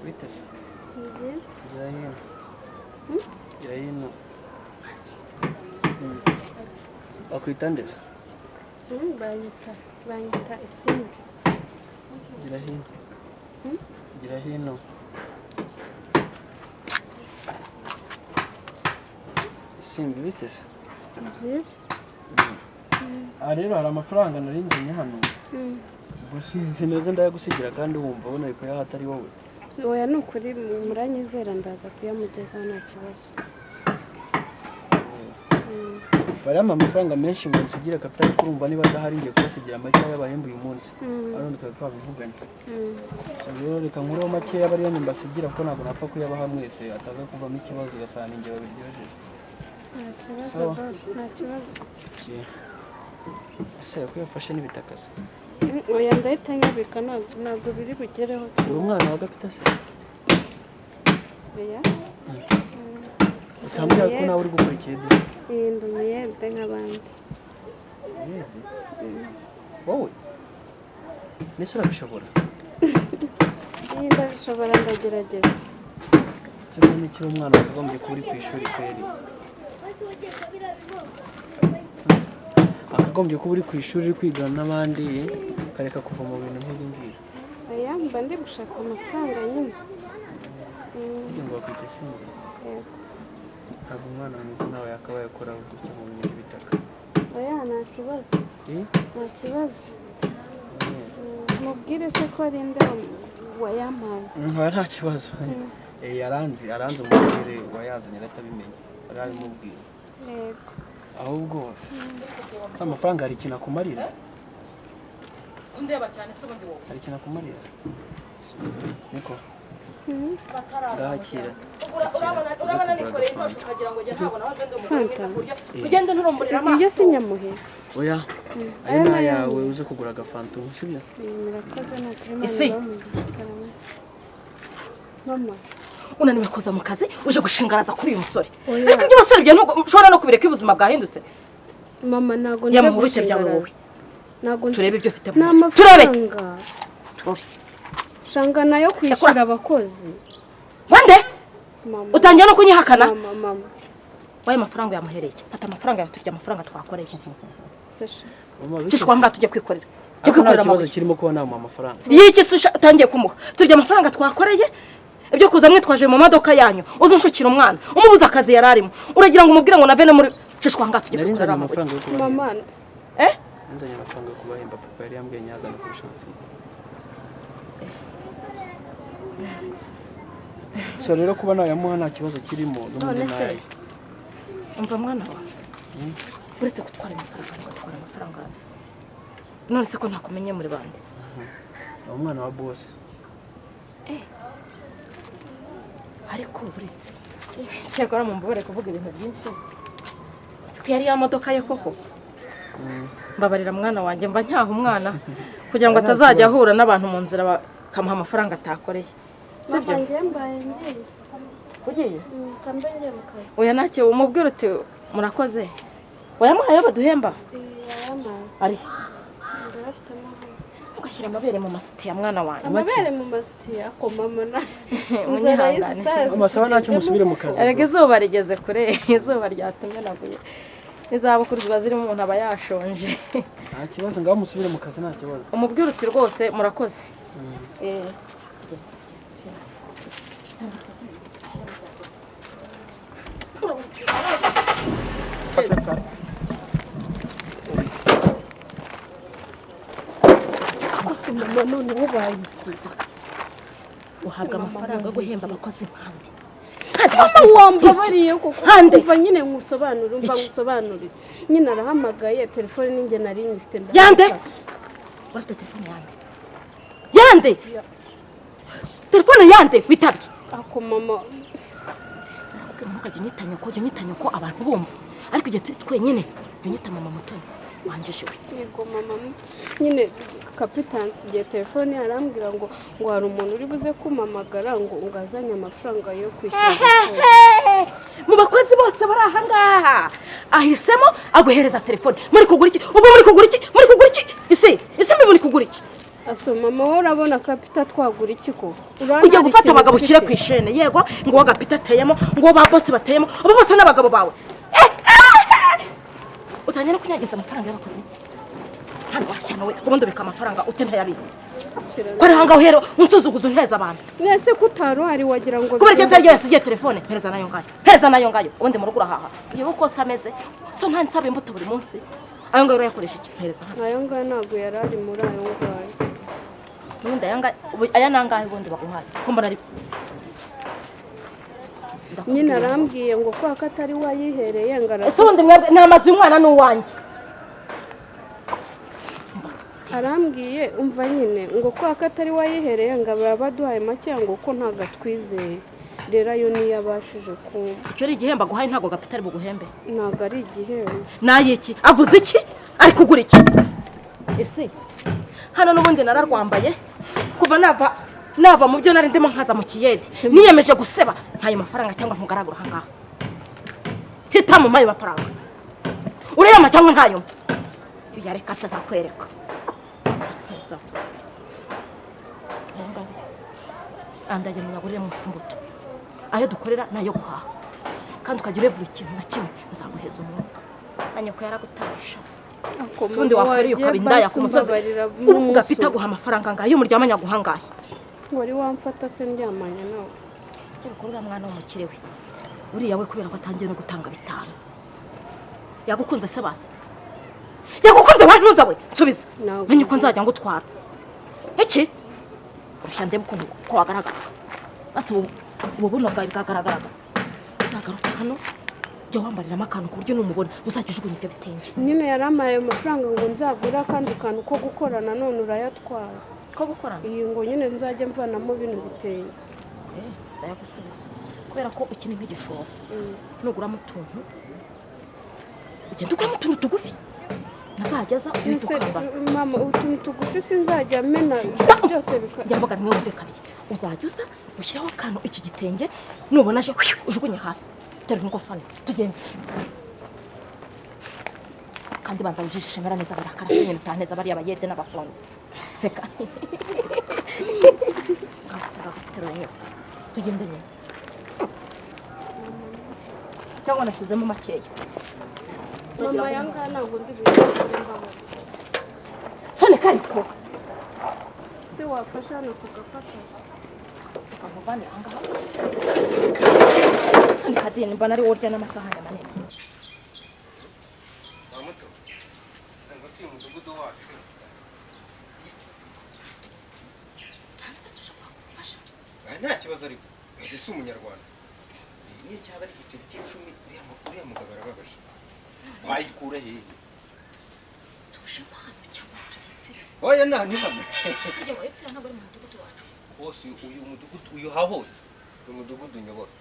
Witese. Yes. Gira hino. Bakwita ndetse? Banyita Isimbi. Gira hino. Gira hino. Isimbi bitese? Byiza. Rero hari amafaranga nari nzinye hano. Sinzi neza ndayagusigira kandi wumva ubona ariko yaho atari wowe. Oya nukuri muranyizera ndaza kuyamugezaho nta kibazo. Barama amafaranga menshi ngo nsigire kapitali kurumva niba adahari ngiye kubasigira make y'abahemba uyu munsi. Ariko twabivuganye. Rero reka nkuriho make y'abariyo mbasigira ko ntabwo napfa kuyabaha mwese ataza kuvamo ikibazo ugasanga ninjye babiryojeje. Nta kibazo boss, nta kibazo. Ese yakuyafashe n'ibitakase. Oya ndahita nyabika ntabwo biri bugereho. Uri umwana wa Gapita se? Oya. Utambwira ko nawe uri gukora ikindi. Ndumuyede nk'abandi. Wowe? Nese urabishobora? Ndabishobora ndagerageza. Cyangwa n'ikiri umwana wakagombye kuba uri ku ishuri kweri. Akagombye kuba uri ku ishuri uri kwigana n'abandi kareka kuva mu bintu nk'ibi ngibi. Oya mba ndi gushaka amafaranga nyine. kugira ngo bakwite Simba ntabwo umwana mwiza nawe yakabaye akora gutya mu bintu by'ibitaka oya nta kibazo nta kibazo mubwire se ko ari nde wayampaye nta kibazo aranze umubwire wayazanye aratabimenya arabimubwira yego ahubwo se amafaranga hari ikintu akumarira undeba cyane se ubundi wowe hari ikintu akumarira niko ngahakira urabona nikoreye intosho ukagira ngo njye ntabona aho zende umugore mwiza ku buryo ugenda nturumburira amaso iyo sinyamuhe oya ayo ni ayawe uze kugura agafanta sibyo murakoze nta isi mama unaniwe kuza mu kazi uje gushingaraza kuri uyu musore ariko ibyo basore byo ntushobora no kubireka ubuzima bwahindutse mama ntago njye mu bite byawe wowe ntago turebe ibyo ufite turebe shanga nayo kwishyura abakozi wande utangiye no kunyihakana mama waye amafaranga yamuhereye fata amafaranga yawe turya amafaranga twakoreye sesha tishwa nga tujye kwikorera cyo kwikorera ikibazo kirimo kuba nta amafaranga yiki se utangiye kumuha turya amafaranga twakoreye ibyo kuza mwitwaje mu modoka yanyu uzi nshukira umwana umubuza akazi yararimo uragira ngo umubwire ngo navene muri cishwa nga tujye kwikorera amafaranga yo kuba mama nzanye amafaranga yo kubahemba papa yari yambwiye nyazana kuri chance so rero kuba nayamuha nta kibazo kirimo n'umuntu naye umva mwana wa uretse gutwara amafaranga none se ko ntakumenye muri bande umwana wa boss ariko buretse cyakora mu mbabare kuvuga ibintu byinshi siko yari ya modoka ye koko mbabarira mwana wanjye mba nyaha umwana kugira ngo atazajya ahura n'abantu mu nzira bakamuha amafaranga atakoreye sibyo ugiye kambe ngiye mu kazi oya ntacyo umubwira uti murakoze wayamuhaye baduhemba ari ugashyira amabere mu masutiya mwana wanjye amabere mu masutiya ako mama na amasaba ntacyo musubire mu kazi erega izuba rigeze kure izuba ryatumye naguye n'izabukuru ziba zirimo umuntu aba yashonje nta kibazo ngaho musubire mu kazi nta kibazo umubwira uti rwose murakoze akose mama none ubaye insiza uhabwa amafaranga yo guhemba abakozi impande mama wambabariye kuko umva nyine nkusobanura umva ngusobanurire nyine arahamagaye telefone ninjye nari nyifite yande wafite telefone yande telefone yande witabye ako mama ntukajya unyitanya ko abantu bumva ariko igihe turi twenyine unyita mama mutoni wanjishiwe yego mama nyine kapitansi igihe telefone arambwira ngo hari umuntu uri buze kumamagara ngo ungazanye amafaranga yo kwishyura mu bakozi bose bari aha ngaha ahisemo aguhereza telefone muri kugura iki ubwo muri kugura iki isi muri kugura iki aso mama wowe urabona kapita twagura iki ko ujya gufata abagabo ushyire ku ishene yego ngo wowe agapita ateyemo ngo ba bose bateyemo abo bose n'abagabo bawe utangiye no kunyagiza amafaranga y'abakozi hano washyana we ubundi ubika amafaranga ute ntayabitse ko ari ahangaho uhera unsuzuguza unteza abantu mwese ko utari uhari wagira ngo kubera icyo atari ryo yasigiye telefone hereza nayo ngayo ubundi mu rugo urahaha iyo uko se ameze so nta nsaba imbuto buri munsi ayo ngayo urayakoresha iki hereza ayo ngayo ntabwo yari ari muri ayo ngayo ubundi aya nangahe ubundi baguhaye ko mbona ari nyine arambwiye ngo kwa ko atari wayihereye ngara ese ubundi mwebwe ni amazu y'umwana n'uwanjye arambwiye umva nyine ngo kwa ko atari wayihereye ngo baduhaye make ngo ko ntabwo atwizeye rero ayo niyo abashije kumva icyo ari igihembo aguhaye ntabwo gapita ari buguhembe ntabwo ari igihembo nayiki aguze iki ari kugura iki ese hano n'ubundi nararwambaye kuva nava mu byo nari ndimo nkaza mu kiyede niyemeje guseba ntayo mafaranga cyangwa nkugaragura aha ngaha hitamo mayo mafaranga urema cyangwa ntayo yareka se nkakwereka andajya munyagurire munsi imbuto ayo dukorera nayo guhaha kandi ukagira buri kintu na kimwe nzaguheza umwuka anyoko yaragutarisha ubundi wakwiriye ukaba indaya ku musozi ugapita guha amafaranga ngayo umuryamanya guhangaye wari wamfata se ndyamanye nawe cyakora uriya mwana w'umukire we uriya we kubera ko atangiye no gutanga 5 yagukunze se base yagukunze wantuza we subiza menye uko nzajya ngutwara iki urusha ndebe ko wagaragara base ubu buno bwawe bwagaragaraga uzagaruka hano jya wambariramo akantu ku buryo numubona uzajya ujugunya ibyo bitenge nyine yaramaye amafaranga ngo nzagura kandi kantu ko gukorana none urayatwara ko gukorana iyi ngo nyine nzajya mvanamo bino bitenge ndayagusubiza kubera ko ukina nk'igishoro nuguramo utuntu ugenda uguramo utuntu tugufi nazajyaza utukamba mama utuntu tugufi sinzajya mena byose njya mvuga ntiwumve kabiri uzajya uza ushyiraho akantu iki gitenge nubona aje ujugunye hasi dore nuko fani tugende kandi banza ujijishe mera neza barakara nyine utaneza bari abayede n'abafundi seka tugende nyine cyangwa nashyizemo makeya mama yanga ntabwo ndi bibona fani kariko se wafasha hano kugafata ukamuvana ahangaha fani kadini mbana ari urya n'amasahani manini muto ngo si umudugudu wacu nta kibazo ariko ese si umunyarwanda niyo cyaba ari igiceri cy'icumi uriya mugabo arababaye wayikura hehe oya nta ni hano hose uyu mudugudu uyu ha hose uyu mudugudu unyobora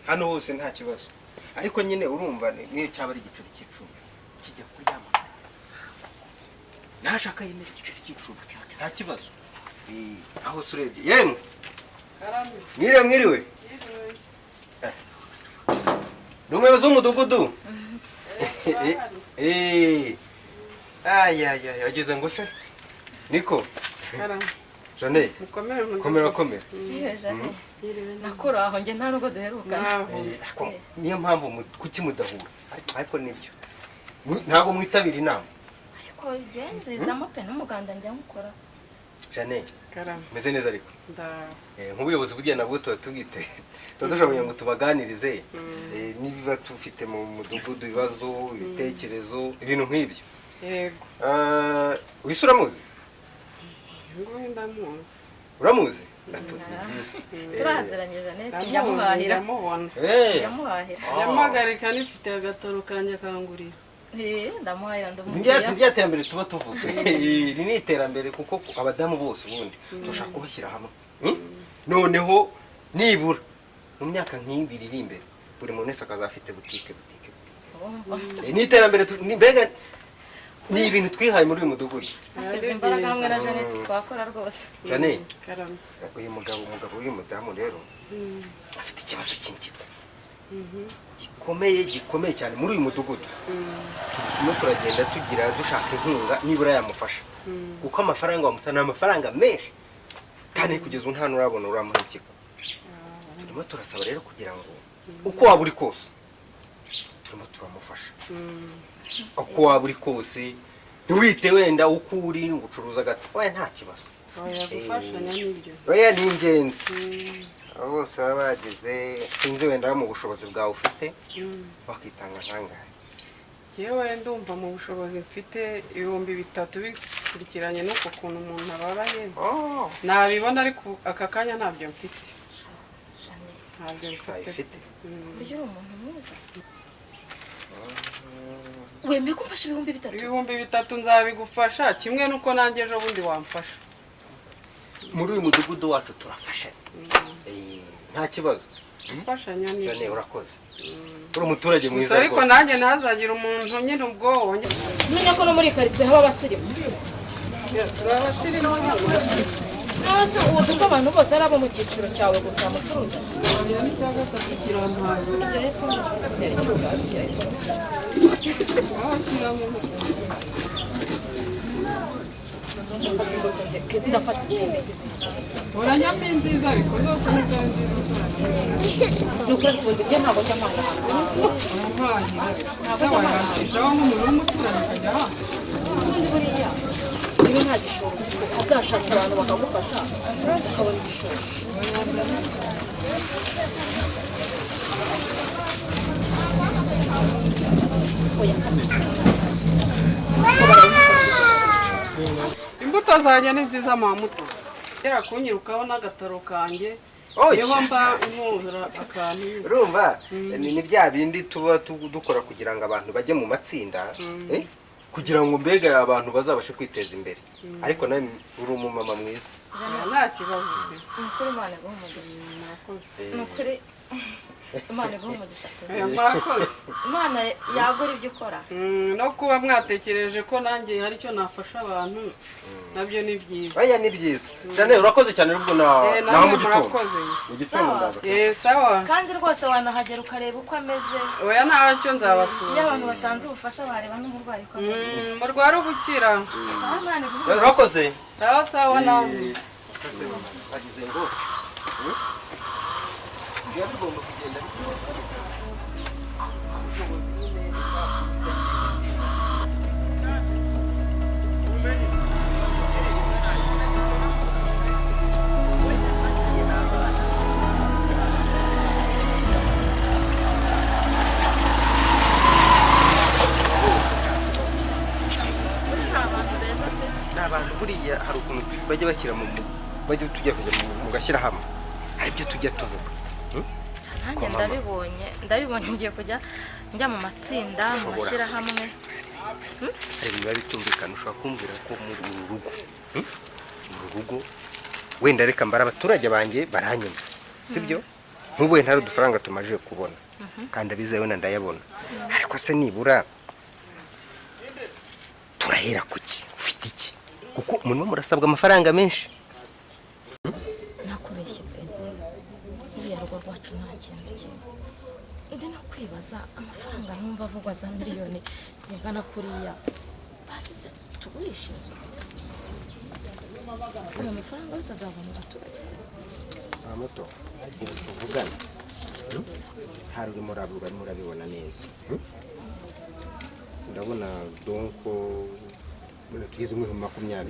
hano hose nta kibazo ariko nyine urumva niyo cyaba ari igiceri cy'icumi kijya kuryama nashaka yemera igiceri cy'icumi nta kibazo aho se urebye yemwe mwiriwe ni umuyobozi w'umudugudu yageze ngo se niko jane komera nakura aho njye nta nubwo duherukana niyo mpamvu kuki mudahura ariko nibyo ntabwo mwitabira inama ariko genzizamo pe n'umuganda njya mukora jane meze neza ariko nk'ubuyobozi burya nabwo tuba tubwite tuba dushobora ngo tubaganirize niba tufite mu mudugudu ibibazo ibitekerezo ibintu nk'ibyo yego wise uramuzi ndamuzi uramuzi turaziranye Janete nyamuhahira yamuhagarika nifite agataro kanjye akangurira ndamuhahira ndamubwira ni iterambere tuba tuvuga iri ni iterambere kuko abadamu bose ubundi dushaka kubashyira hamwe noneho nibura mu myaka nk'ibiri iri imbere buri muntu wese akazafite butike ni iterambere mbega ni ibintu twihaye muri uyu mudugudu ashyize imbaraga hamwe na Janete twakora rwose Janete uyu umugabo w'uyu mudamu rero afite ikibazo cy'impyiko gikomeye cyane muri uyu mudugudu turimo turagenda dushaka inkunga nibura yamufasha kuko amafaranga wamusa ni amafaranga menshi kandi kugeza ubu nta n'urabona uramuha impyiko turimo turasaba rero kugira ngo uko waba uri kose turimo turamufasha uko waba uri kose ntiwite wenda uko uri ngucuruza gato oya nta kibazo oya ni ingenzi abo bose baba bageze sinzi wenda mu bushobozi bwawe ufite wakitanga nkangahe yewe ndumva mu bushobozi mfite 3,000 bikurikiranye n'uko kuntu umuntu ababaye nabibona ariko aka kanya ntabyo mfite ntabyo mfite buryo uri umuntu mwiza wemeye ko mfasha 3,000 3,000 nzabigufasha kimwe nuko nanjye ejo bundi wamfasha muri uyu mudugudu wacu turafasha nta kibazo mfashanya ni Jane urakoze uri umuturage mwiza ariko nanjye ntazagira umuntu nyine ubwo menya ko no muri karitsiye haba abasirimu abasirimu nose uzi ko abantu bose ari abo mu cyiciro cyawe gusa mucuruza ndafata uranyambi nziza ariko zose nizari nziza nukuri kuvuga ibyo ntabwo cy'amana wayakishaho nk'umuntu w'umuturanyi ukajya aha ubundi buriya niba nta gishoro azashatse abantu bakagufasha ukabona igishoro imbuto zanjye ni nziza mamuto kera kunyirukaho n'agataro kanjye niho mba nkura akantu urumva ni bya bindi tuba dukora kugira ngo abantu bajye mu matsinda kugira ngo mbega abantu bazabashe kwiteza imbere ariko nawe uri umumama mwiza nta kibazo ni ukuri Imana iguha umugisha ni ukuri Imana iguha umugisha murakoze Imana yagura ibyo ukora no kuba mwatekereje ko nanjye hari icyo nafasha abantu nabyo ni byiza oya ni byiza cyane urakoze cyane rubwo na mu gitondo sawa kandi rwose wanahagera ukareba uko ameze oya ntacyo nzabasura iyo abantu batanze ubufasha bareba n'umurwayi ko ameze murwara ubukira urakoze sawa nawe bagize ngo biba bigomba kugenda abantu buriya hari ukuntu bajya bashyira bajya tujya kujya mu gashyirahamwe aribyo tujya tuvuga nanjye ndabibonye ngiye kujya njya mu matsinda mu mashyirahamwe hari biba bitumvikana ushobora kumbwira ko muri uru rugo wenda reka mbara abaturage banjye baranyumva sibyo nk'ubu ntari udufaranga tumaje kubona kandi abizewe wenda ndayabona ariko se nibura turahera kuki ufite iki kuko umuntu murasabwa amafaranga menshi nakubeshye pe uriya rugo rwacu nta kintu kimwe ndi no kwibaza amafaranga numva avugwa za miliyoni zingana kuriya basize tugurisha inzu ayo mafaranga yose azava mu baturage muto ubu tuvugana hari urimo murabibona neza ndabona donko tugeze mu 20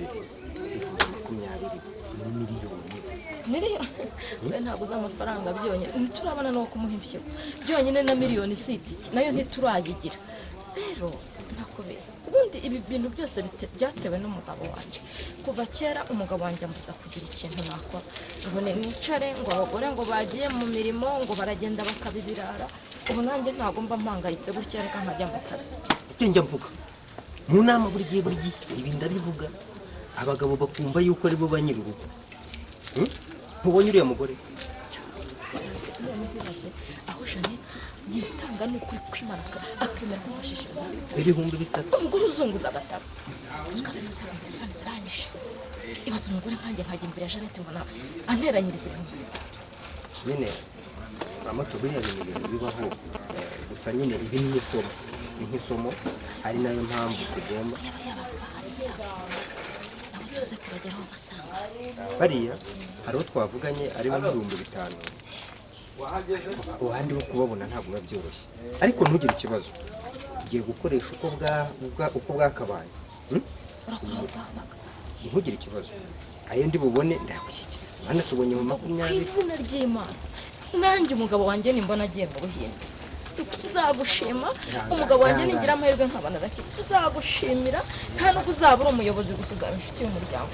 miliyoni ntabwo z'amafaranga byonyine ntiturabona no kumuha impyiko byonyine na miliyoni sitiki nayo ntiturayigira rero nakubeshye ubundi ibi bintu byose byatewe n'umugabo wanjye kuva kera umugabo wanjye ambuza kugira ikintu nakora ngo nicare ngo abagore ngo bagiye mu mirimo ngo baragenda bakabibirara ubu nanjye ntabwo mba mpangayitse gutya reka nkajya mu kazi njya mvuga mu nama buri gihe ibi ndabivuga abagabo bakumva yuko ari bo ba nyir'urugo ntubonye uriya mugore aho Jeannette yitanga n'ukuri kwimana akemera kumfashisha ibihumbi 3 umugore uzunguza agatabo ukabivuze ngo isoni ziranyishe ibaza umugore nkanjye nkajya imbere ya Jeannette mbona anteranyiriza ibintu nyine amato buriya bintu bibaho gusa nyine ibi ni nk'isomo ari nayo mpamvu tugomba tuze kubageraho amasanga bariya hari uwo twavuganye ari mu 5,000 abandi bo kubabona ntabwo biba byoroshye ariko ntugire ikibazo ugiye gukoresha uko bwakabaye ntugire ikibazo ayo ndi bubone ndagushyikiriza hano tubonye mu 20 ku izina ry'Imana nanjye umugabo wanjye nimbona agiye mu Buhinde nzagushima umugabo wanjye ningira amahirwe nkabana rakiza nzagushimira nta no kuzabura umuyobozi gusa uzaba inshuti y'umuryango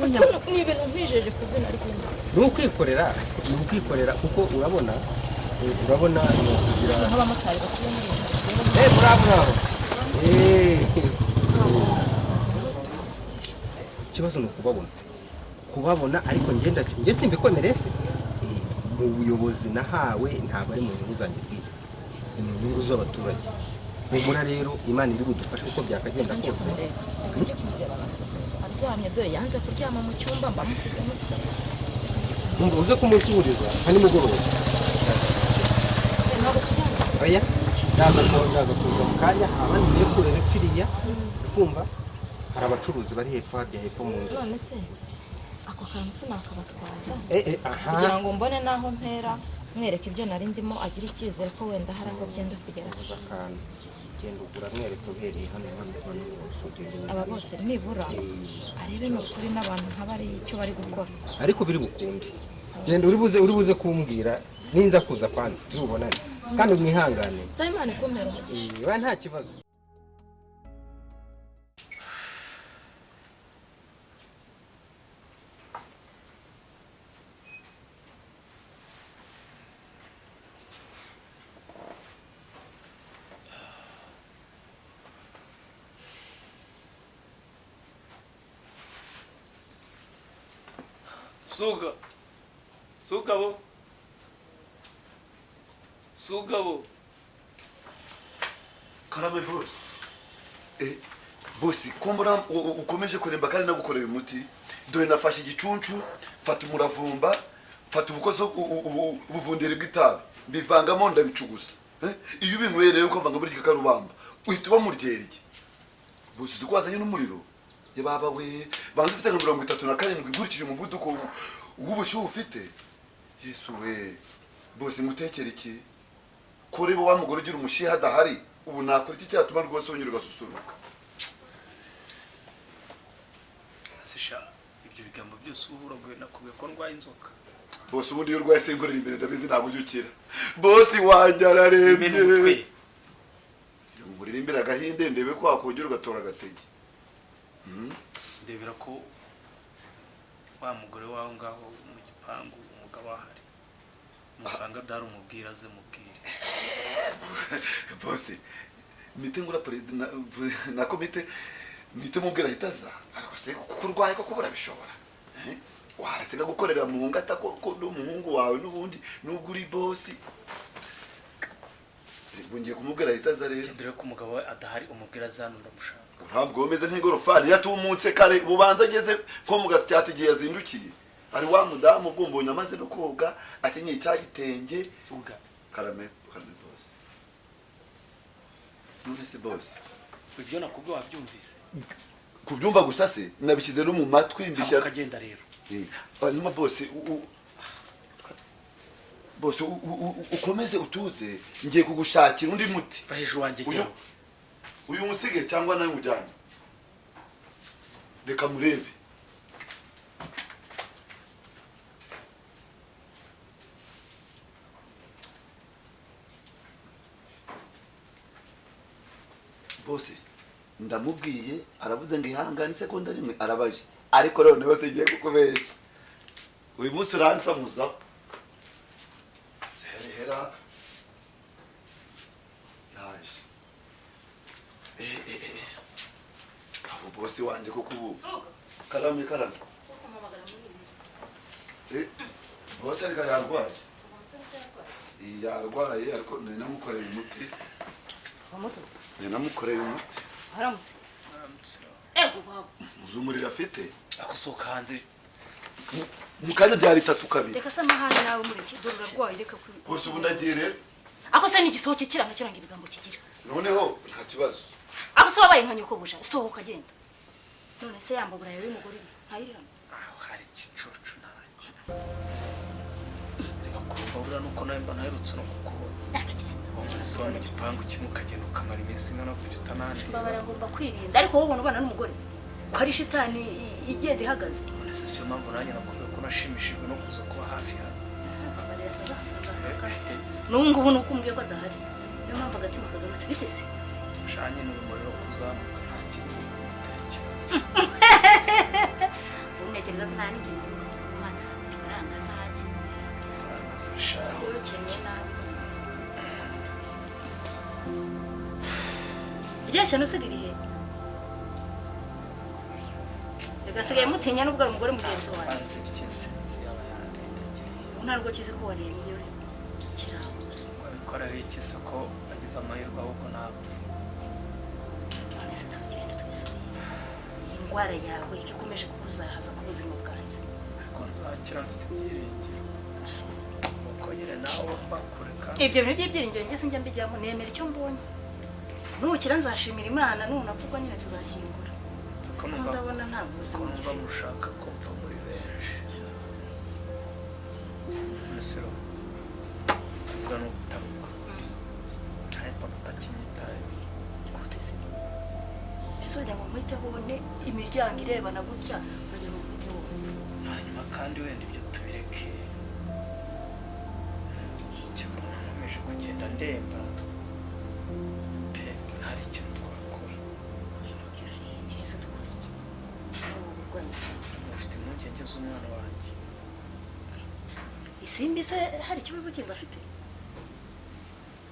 ni ibintu mpijeje ku izina ry'Imana ni ukwikorera kuko urabona kugira nk'abamotari batuye muri iyi bravo ikibazo ni kubabona ariko njye simbikomereye se mu buyobozi nahawe ntabwo ari mu nyungu zanjye bwite ni mu nyungu z'abaturage humura rero Imana iri budufashe uko byakagenda kose reka njye kumureba amasize aryamye dore yanze kuryama mu cyumba mba musize muri salo umva uze kumusuhuriza nka nimugoroba oya ndaza kuza mu kanya abandi ngiye kurera ipfiriya kumva hari abacuruzi bari hepfo mu nzu none se ako kantu sinakabatwaza kugira ngo mbone naho mpera mwereka ibyo nari ndimo agira icyizere ko wenda hari aho byenda kugera akantu genda ugura mwereka uhereye hano aba bose nibura arebe n'ukuri n'abantu nk'abari icyo bari gukora ariko biri bukunde genda uri buze kumbwira ninza kuza kwanza turubonane kandi mwihangane Sasa Imana ikumpera umugisha nta kibazo. Sugabo. Karame boss. Boss, kumbura ukomeje kuremba kandi nagukorera umuti. Dore nafashe igicuncu, fata umuravumba, fata ubukozo ubuvundire bw'itabi. Bivangamo ndabicugusa. Iyo ubinyweye rero ukavanga muri kikarubamba, uhita uba muryerye. Boss, uzi ko wazanye n'umuriro? Yababa we, banze ufite nka 37 gurikije umuvuduko w'ubushyuhe ufite. Yesu we. Boss, mutekere iki? Kuri bo wa mugore ugira umushiha adahari ubu nakora iki cyatuma rwose wongera ugasusuruka. Sisha ibyo bigambo byose uburaguye nakubwiye ko ndwaye inzoka. Boss, ubundi iyo urwaye sengorera imbere ndabizi ntabwo ujyukira. Boss wanjye ararembye. Umurira imbere agahinde ndebe ko wakongera ugatora agatege. Ndebera ko wa mugore wawe ngaho mu gipangu umugabo ahari. Musanga dari umubwira ze mubwire. Boss, mite ngura na komite mite mubwira hitaza. Ariko se kuko urwaye ko kubura bishobora. Waratega gukorera mu ngata ko n'umuhungu wawe n'ubundi nubwo uri boss. Bungiye kumubwira hitaza rero. Ndire ko umugabo we adahari umubwira zano ndamushaka. Ntabwo womeze nk'igorofani yatumutse kare bubanza ageze nko mu gasyati giye yazindukiye. Ari wa mudamu bwumbonye amaze no koga akenyeye cyagitenge suga. Karame boss. Nurese boss. Ibyo nakubwo wabyumvise. Kubyumva gusa se nabishyize no mu matwi mbishya. Akagenda rero. Hanyuma boss Boss ukomeze utuze ngiye kugushakira undi muti. Bahejo wanje jya. Uyu musige cyangwa nawe ujyanye. Reka murebe. Boss, ndamubwiye aravuze ngo ihangane sekonda rimwe arabaje. Ariko rero niwe se ngiye kukubeshya. Uyu munsi uransamuza. Hera. Yaje. Abo boss wanje ko kubu. Karame. Boss ariko yarwaye. Yarwaye ariko namukoreye umuti. Amoto. Namukoreye umuti. Haramutse. Ego baba. Uzumurira afite. Akusoka hanze. Mukanya byari 3 kabiri. Reka sama hano nawe mureke dorura rwaye reka ku. Bose ubu ndagiye rero. Ako se ni gisohoke kiranga kiranga ibigambo kigira. Noneho nta kibazo. Ako se wabaye nkanyuko buja sohoka genda. None se yambabura yawe y'umugore ntayiri hano. Hari kicucu nawe. Reka kurubura nuko nawe mba naherutse no kukubona. Umwana igipangu kimwe ukagenda ukamara iminsi ingana kujya utanandi. Babara ngomba kwirinda ariko wowe ubona ubana n'umugore. Ko ari shitani igenda ihagaze. None se siyo mpamvu nanjye nakubwiye ko nashimishijwe no kuza kuba hafi hano. Nungu ubu nuko umbwiye ko adahari. Niyo mpamvu agatima kagarutse bitese. Shanye n'umuriro kuzamuka nta kintu utekereza. Unekereza nta n'ikintu. Umwana ifaranga ntazi. Ifaranga zishaka. Ukeneye nabi. Ryashya nusigiriye. Gasigaye mutinya n'ubwo ari umugore mugenzi wawe. Banze bikese yaba yandengeye. Ntabwo kizi ko waremye uri kirabuze. Wabikora bikise ko agize amahirwe ahubwo ntabwo. None se tugenda tubisubiye. Iyi ndwara yawe ikomeje kukuzahaza ku buzima bwanjye. Ariko nzakira mfite ibyiringiro. Ukongere nawe bakureka. Ibyo bintu by'ibyiringiro njye sinjya mbijyamo nemera icyo mbonye. Nukira nzashimira Imana nunapfugwa nyine tuzashyingura. Ndabona nta buzima mba mushaka ko mpfa muri benshi. Mesero avuga no gutamuka. Ariko utakinyitaye. Gutese. Ese ujya ngo mwiteho ne imiryango irebana gutya ujya ngo mwiteho. Hanyuma kandi wenda ibyo tubireke. nkomeje kugenda ndemba pe hari ikintu twakora. Neza dukora iki? Ubu burwayi Ufite impungenge z'umwana wanjye. Isimbi se hari ikibazo kindi afite?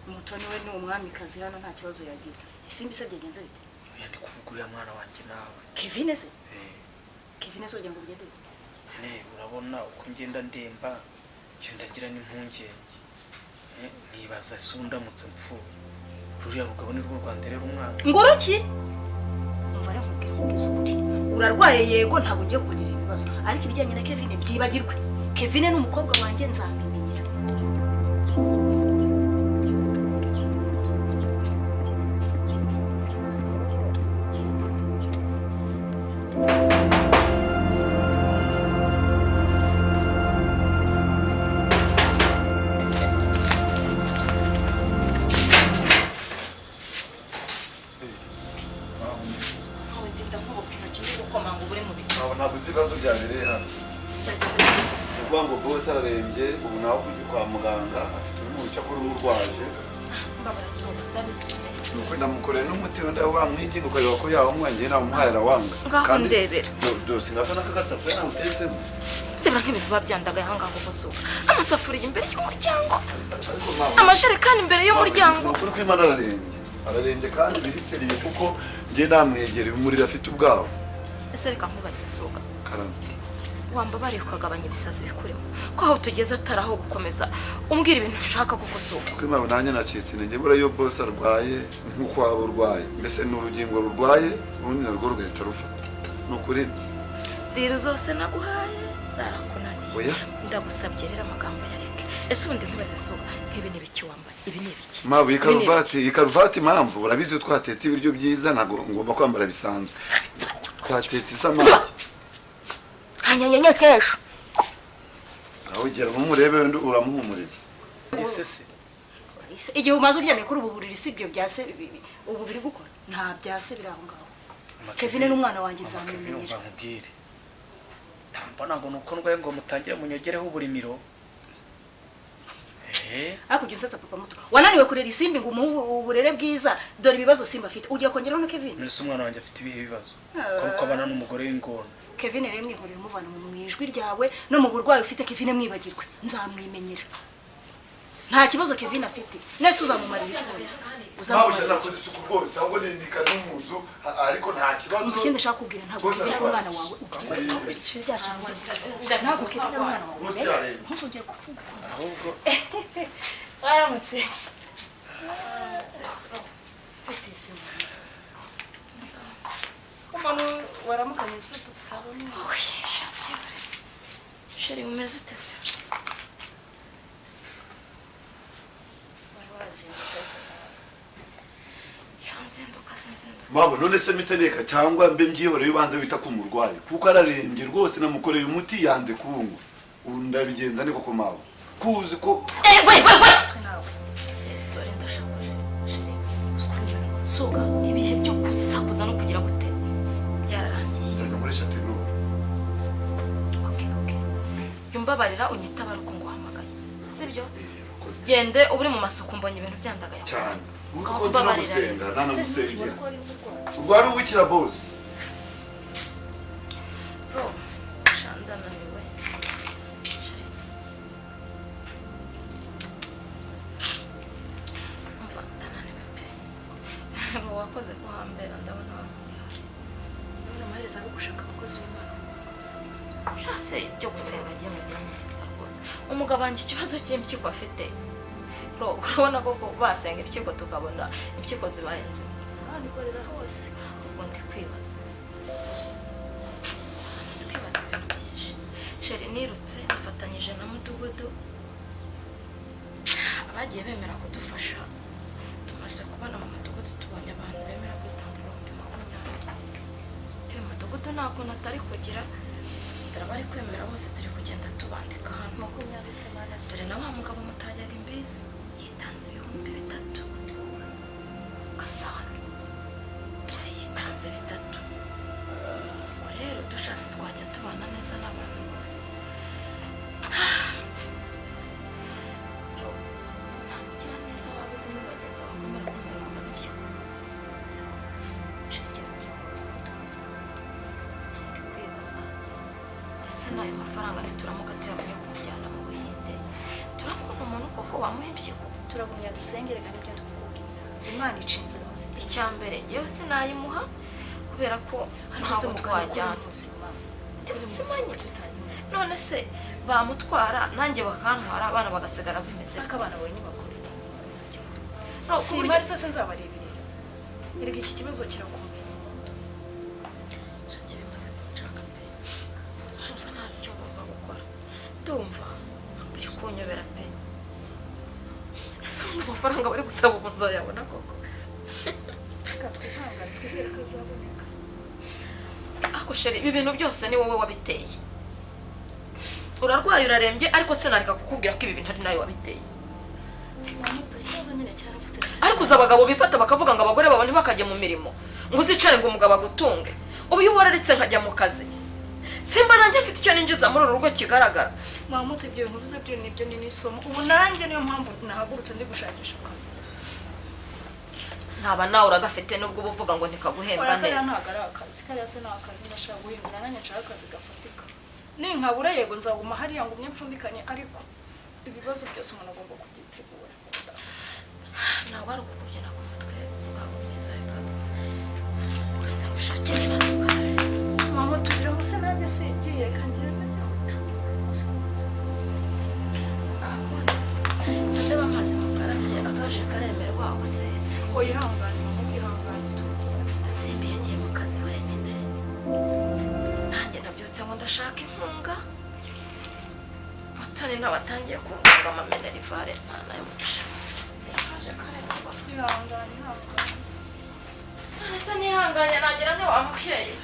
Umutoni we ni umwamikazi hano nta kibazo yagira. Isimbi se byagenze bite? Oya ndi kuvuga uriya mwana wanjye nawe. Kevin se? Kevin se ujya ngo bigende bite? Urabona uko ngenda ndemba ngenda ngira n'impungenge. Nibaza se undamutse mpfuye. Ruriya rugabo ni rwo rwanderera umwana. Ngoroki? Umva rero nkubwira ukuri. Urarwaye yego ntabwo ugiye kugira ibibazo. Ariko ibijyanye na Kevin byibagirwe. Kevin ni umukobwa wanjye nzamenyera. Ntabwo uzi ibibazo byabereye hano. Uvuga ngo bose ararembye ubu nawe kujya kwa muganga afite umwica kuri umurwaje. Ndamukorera n'umuti wenda wamwiginga ukareba ko yawunywa njye namuhaye arawanga. Ngaho ndebera. Dose ngasa n'akasafuriya nawutetsemo. Ndebera nk'ibintu biba byandagaye aha ngaho gusuka. Amasafuriya imbere y'umuryango. Amajerekani imbere y'umuryango. Ukuri ko Imana ararembye kandi biriseriye kuko njye namwegereye umuriro afite ubwawo. Ese reka nkubaze soga. Karame. Wambabariye ukagabanya ibisazi bikurimo. Ko aho tugeze ataraho gukomeza umbwira ibintu ushaka kuko soga. Kuri mabo nanjye nacitse intege bura yo boss arwaye nkuko waba urwaye. Mbese ni urugingo rurwaye urundi narwo rugahita rufata. Nukuri Diro zose naguhaye zarakunaniye. Oya. Ndagusabye rero amagambo yareke. Ese ubundi nkubaze soga nk'ibi ni biki wambaye? Ibi ni biki? Mabo ikaruvati impamvu urabizi twatetse ibiryo byiza ntago ngomba kwambara bisanzwe. Twatetse isamaki. Hanyanya kesho. Aho ugera mumurebe wenda uramuhumuriza. Isese. Igihe umaze uryamye kuri ubu buriri sibyo byase ubu biri gukora. Nta byase biraho ngaho. Kevin ni umwana wanjye nzamenyera. Nkubwire. Tambona ngo nuko ndwaye ngo mutangire munyogereho uburimiro. Ariko ujye usatsa papa muto. Wananiwe kurera isimbi ngo uburere bwiza dore ibibazo simba afite. Ugiye kongeraho na Kevin? Mbese umwana wanjye afite ibihe bibazo. Kuko abana n'umugore w'ingona. Kevin rero mwihorera umuvana mu mwijwi ryawe no mu burwayi ufite Kevin mwibagirwe. Nzamwimenyera. Nta kibazo Kevin afite. Nese uzamumarira ibitore. Uzamubona ko isuku rwose ahubwo nindika n'umuzu ariko nta kibazo. Ikindi shaka kubwira ntabwo Kevin ari umwana wawe. Ntabwo Kevin ari umwana wawe. Ntuzongere kuvuga. Ahubwo waramutse. Kumano waramukanye se tutabona. Sheri umeze ute se? Mabo none se miteneka cyangwa mbe mbyihoreye ubanze wita ku murwayi kuko ararembye rwose namukoreye umuti yanze kuwunywa. Ubu ndabigenza niko ko mabo. Kuzi ko Sorry ndashakuje. Sheri soga ibihe byo kusakuza no kugira gute byararangiye. Nzaza muri Château. Okay. Yumbabarira unyitaba ruko nguhamagaye. Sibyo? Gende uburi mu masuku mbonye ibintu byandagaye. Cyane. Uko turagusenga nana gusengera. Urwari wikira boss. Bro, shandana niwe. Umva ndananiwe pe. Wakoze ko hambera ndabona wamuyaye. Ndabona amaherezo ari gushaka abakozi b'Imana. Shase byo gusenga giye mu gihe cyitsa rwose. Umugabo wanjye ikibazo cy'impyiko afite. Urabona ko basenga impyiko tukabona impyiko zibayenze. Nikorera hose. Ubwo ndi kwibaza. Twibaza ibintu byinshi. Sheri nirutse afatanyije na mudugudu. Abagiye bemera kudufasha. Tumaze kubana mu mudugudu tubonye abantu bemera gutanga 20,000. Pe mudugudu ntabwo natari kugira. Bari kwemera bose turi kugenda tubandika hano 20 semana. Dore na wa mugabo mutajyaga imbizi yitanze 3,000. Gasana yitanze 3. Rero dushatse twajya tubana neza n'abantu bose. Ntabwo se n'ayo mafaranga nituramuka tuyabonye kumujyana mu Buhinde turamubona umuntu koko wamuha impyiko turagumya dusengere kandi ibyo tukubwira Imana ica inzira muzima icya mbere yewe sinayimuha kubera ko ntabwo twajyana tubisimanye none se bamutwara nanjye bakantwara abana bagasigara bimeze ariko abana bawe ntibakorera simari se nzabareberera erega iki kibazo kirakomeye shanje bimaze kunshaka pe ndumva ntazi icyo ngomba gukora ndumva biri kunyobera pe ese undi amafaranga bari gusaba ubu nzayabona koko twihangane twizere ko azaboneka ako sheri ibi bintu byose ni wowe wabiteye urarwaye urarembye ariko sinareka kukubwira ko ibi bintu ari nawe wabiteye ariko uzi abagabo bifata bakavuga ngo abagore babo ntibakajye mu mirimo ngo uzicare ngo umugabo agutunge ubu iyo wararitse nkajya mu kazi simba nanjye mfite icyo ninjiza muri uru rugo kigaragara mwamuto ibyo bintu uvuze byo nibyo ni n'isomo ubu nanjye niyo mpamvu nahagurutse ndi gushakisha akazi ntaba nawe uragafite nubwo uba uvuga ngo ntikaguhemba neza ntabwo ari akazi kariya se ni akazi ndashaka guhindura nanjye nshaka akazi gafatika ninkabura yego nzaguma hariya ngo umwe mpfundikanye ariko ibibazo byose umuntu agomba kubyitegura ntabwo ari ukukugena ku mutwe waba mwiza reka ukaza gushakisha mama tubwira ngo se nanjye singiye reka ngende ndeba amazi mukarabye akaje karemerwa usese oyihangane mama utihangane simbi yagiye mu kazi wenyine nanjye ndabyutse ngo ndashaka inkunga mutoni n'abatangiye kunga amamenerivare nta nayo mufasha akaje karemerwa ihangane ntabwo none se nihanganye nagira nte wa mubyeyi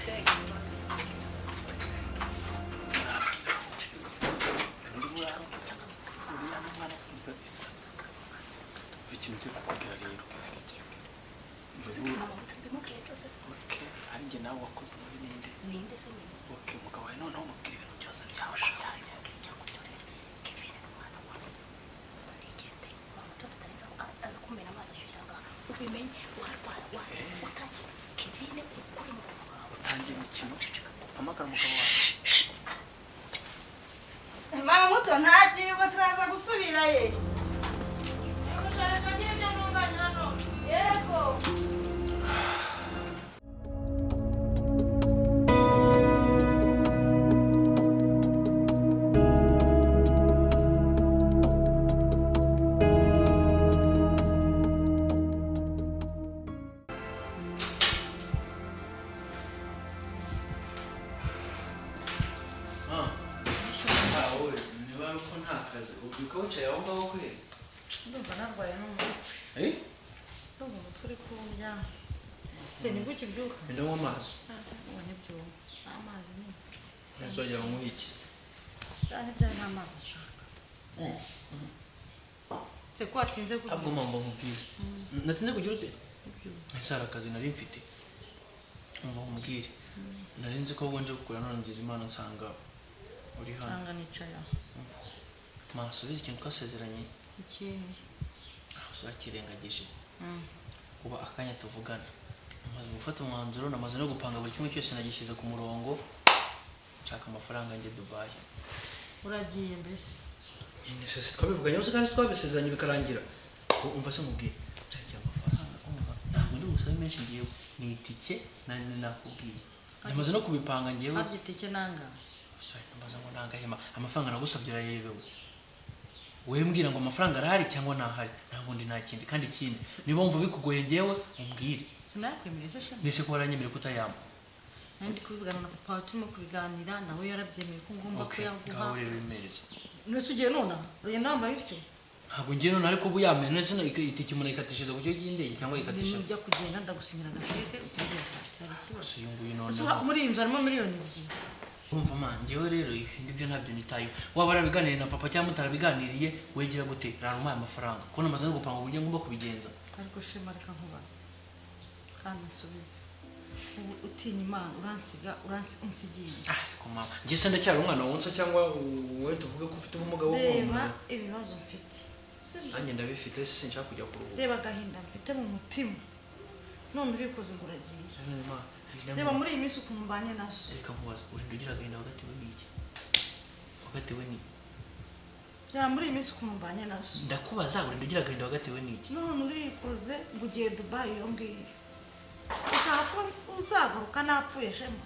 ikintu cyo kukubwira rero hari njye nawe wakoze muri ninde se okay mugabo wawe noneho umubwira ibintu byose byawe utangiye imikino hamagara umugabo wawe mama muto ntagiye ubwo turaza gusubira ye yego ndumva narwaye n'umutwe ndumva umutwe uri kundya se nibwo ukibyuka ndanywa amazi ubu nibyo amazi ni ntazongera nk'uha iki cyane byari nta mazi nshaka se ko watinze kugira ahubwo mama nkubwire natinze kugira ute ese hari akazi nari mfite mama nkubwire nari nzi ko wonje gukura none ngeze imana nsanga uri hano nsanga nicaye maso uzi ikintu twasezeranye ikintu uzakirengagije uba akanya tuvugana namaze gufata umwanzuro namaze no gupanga buri kimwe cyose nagishyize ku murongo nshaka amafaranga njye Dubai uragiye mbese nyine se twabivuganye yose kandi twabisezeranye bikarangira umva se mubwiye nshakira amafaranga umva ntabwo ndi busabe menshi ngewe ni itike nakubwiye namaze no kubipanga ngewe arya itike nangahe namaze ngo nangahema amafaranga nagusabye urayebewe wewe mbwira ngo amafaranga arahari cyangwa ntahari ntabwo ndi nta kindi kandi ikindi niba wumva bikugoye ngewe umbwire sinakwemereye se shema nise ko waranyemere kutayamba nandi kubivugana na papa wawe turimo kubiganira nawe yarabyemeye ko ngomba kuyaguha ngaho rero bimereze nese ugiye nona uragenda wambaye utyo ntabwo ngiye none ariko ubu yamenye nese itike umuntu ayikatishije ku cyo cy'indege cyangwa ayikatisha ujya kugenda ndagusinyira agasheke ukagenda cyari ikibazo uyu nguyu noneho muri iyi nzu harimo miliyoni ebyiri urumva man ngewe rero ibindi byo ntabyo nitayeho waba warabiganiriye na papa cyangwa mutarabiganiriye wegera gute raruma amafaranga ko namaze no gupanga uburyo ngomba kubigenza ariko shema reka nkubaze kandi nsubize ubu utinya imana uransigiye ariko mama njye se ndacyari umwana wonsa cyangwa wowe tuvuge ko ufite ubumuga bwo reba ibibazo mfite nanjye ndabifite ese sinshaka kujya kuruhuka reba agahinda mfite mu mutima none urikoze ngo uragiye reba muri iyi minsi ukuntu mbanye nazo reka nkubaza urinda ugira agahinda hagati muri iki wagatewe n'iki ya muri iyi minsi ukuntu mbanye nazo ndakubaza urinde ugira agahinda wagatewe n'iki none urikoze ngo ugiye Dubai iyo ngiyo ushaka ko uzagaruka napfuye shema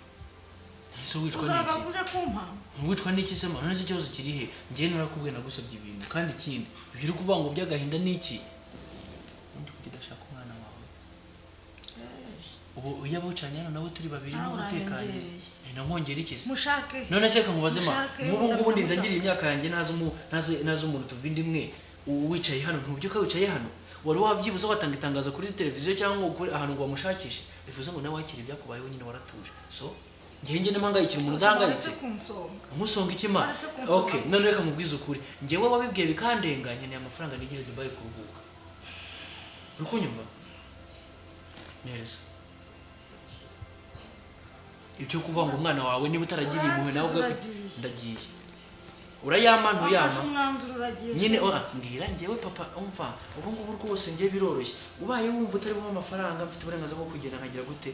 ese wicwa uzagaruka uje kumpamba wicwa n'iki se mwana nzi ikibazo kiri he njye narakubwiye nagusabye ibintu kandi ikindi ibyo uri kuvuga ngo by'agahinda n'iki undi kudashaka umwana wawe ubu iyo abucanye hano nawe turi babiri n'umutekano nankongera iki se mushake none se kamubaze ma ngubu ndinza ngiriye imyaka yanjye nazo umuntu tuvindi imwe wicaye hano ntubyuka wicaye hano wari wabyibuza watanga itangazo kuri televiziyo cyangwa ahantu ngo bamushakishe bivuze ngo nawe wakira ibyakubayeho nyine waratuje so njye mpangayikira umuntu udahangayitse umusonga ikima okay none reka mubwize ukuri njyewe wabibwiye bikandenga nkeneye amafaranga nigire Dubai kuruhuka rukunyumva neza ibyo kuvuga ngo umwana wawe niba utaragiriye impuhwe nawe ndagiye urayama ntuyama nyine mbwira njyewe papa umva ubu ngubu rwose njye biroroshye ubaye wumva utari bumva amafaranga mfite uburenganzira bwo kugenda nkagira gute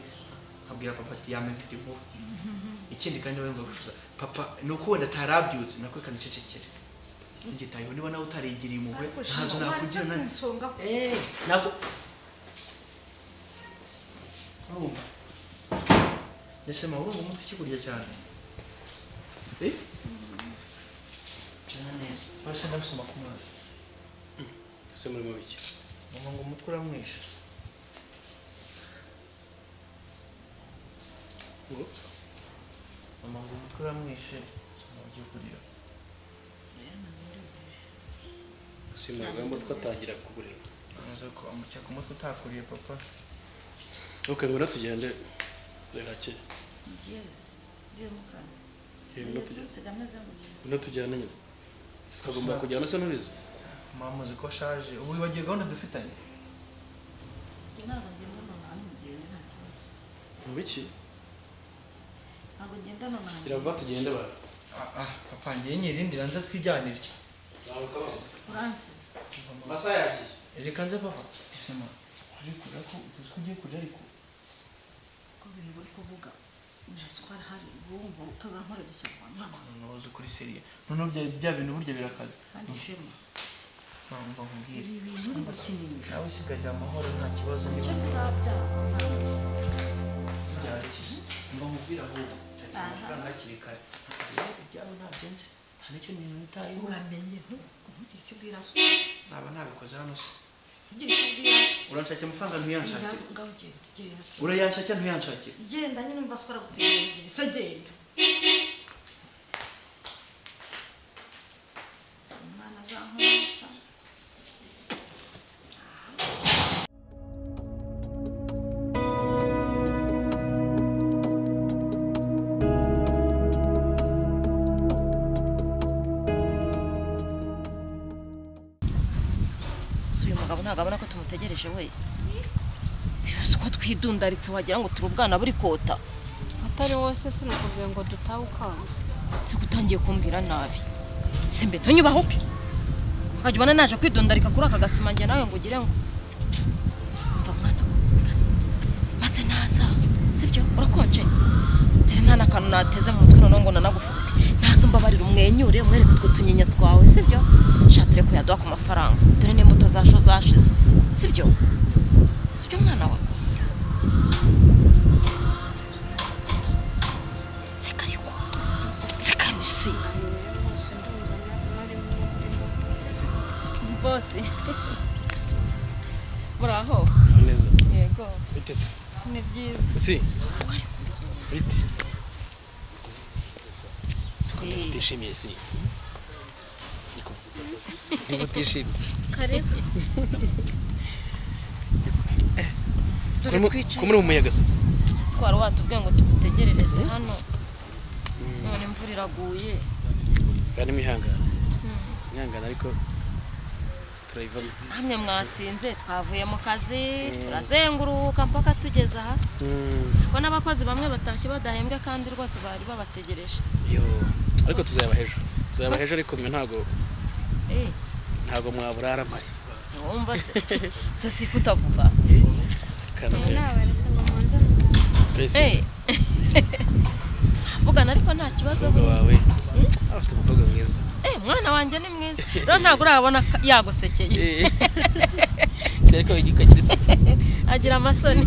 nkabwira papa ati yame mfite inkuru ikindi kandi wumva kwifuza papa nuko wenda atarabyutse nako kanicecekere ngitayeho niba nawe utarigiriye impuhwe ntazo nakugira nako urumva ese ma urumva umutwe ukikurya cyane neza basi ndabisoma ku mazi ese muri mu biki mama ngo umutwe uramwisha ngo mama ngo umutwe uramwishe soma ugiye kurira simba ngo umutwe atangira kugurira neza ko amucyaka umutwe utakuriye papa okay ngo natugende rerake tujyana nyine tukagomba kujyana se ntubizi mama uzi ko ashaje ubu wibagiye gahunda dufitanye ntabwo ngendana nawe mugende nta kibazo mu biki ntabwo ngendana nawe irava tugende bara papa ngiye nyirindira nza twijyanire uranse masaha yagiye reka nze papa ese ma uri kujya ko ugiye kujya ariko ko ibintu bari kuvuga twari hari bumva utazankorera ishyamba ntuzi kuri seriye noneho bya bintu burya birakaze kandi shema mva nkubwire ibi bintu uri gukinisha nawe usigarira amahoro nta kibazo icyo bizabyara byakize mva nkubwire ahubwo amafaranga hakiri kare ibyawe ntabyo nzi nta n'icyo nintu nitayeho uramenye ntugire icyo ubwira so naba nabikoze hano se ugire icyo ubwira uranshakira amafaranga ntuyanshakire ngaho genda urayanshakira ntuyanshakire genda nyine mva twara gutegera se genda umwana azankoresha uyu mugabo ntabwo abona ko tumutegereje we yose ko twidundaritse wagira ngo turi ubwana buri kota atari wose sinakubwiye ngo dutahe ukanga se gutangiye kumbwira nabi se mbe ntunyubahuke ukajya ubona naje kwidundarika kuri aka gasima njye nawe ngo ugire ngo mva mwana maze naza sibyo urakonje dore nta n'akantu nateze mu mutwe noneho ngo nanagufuke nazo mbabarira umwenyure umwereke utwo tunyinya twawe sibyo shatire ko yaduha ku mafaranga dore n'imbuto zasho zashize sibyo mwana wa sekarisi bose muraho neza yego biteze ni byiza si bite utishimiye si niko utishimiye karibu kumuri mu muyaga se twari watubwiye ngo tugutegerereze hano none imvura iraguye kandi mwihangana ariko turayivamo hamwe mwatinze twavuye mu kazi turazenguruka mpaka tugeze aha ko n'abakozi bamwe batashye badahembwe kandi rwose bari babategereje ariko tuzayaba hejuru ariko mwe ntago mwaburara mari wumva se si kutavuga nabaretse ngo mwanze avugana ariko nta kibazo wawe afite umukobwa mwiza mwana wanjye ni mwiza rero ntabwo urabona yagusekeye se ariko ukagira isoni agira amasoni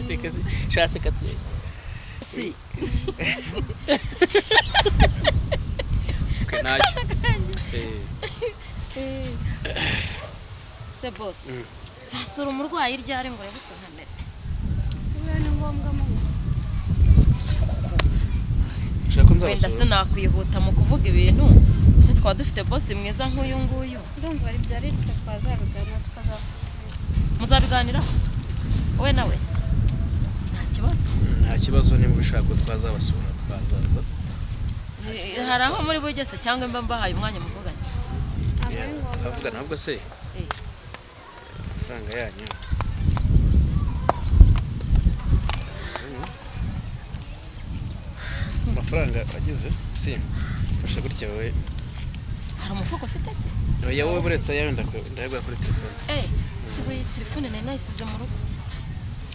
reka se shase kate si ntacyo se boss zasura umurwayi ryari ngo yabuke ntameze se ni ngombwa mu wenda sinakwihuta mu kuvuga ibintu gusa twaba dufite boss mwiza nk'uyu nguyu ndumva ari byari twazabiganira muzabiganira wowe nawe nta kibazo niba ubishaka ko twazabasura twazaza hari aho muri bugese cyangwa mba mbahaye umwanya muvuganye avugana ahubwo se amafaranga yanyu amafaranga agize si fasha gutya wowe hari umufuko ufite se oya wowe buretse ayawe ndayagura kuri telefone iyi telefone nari nayisize mu rugo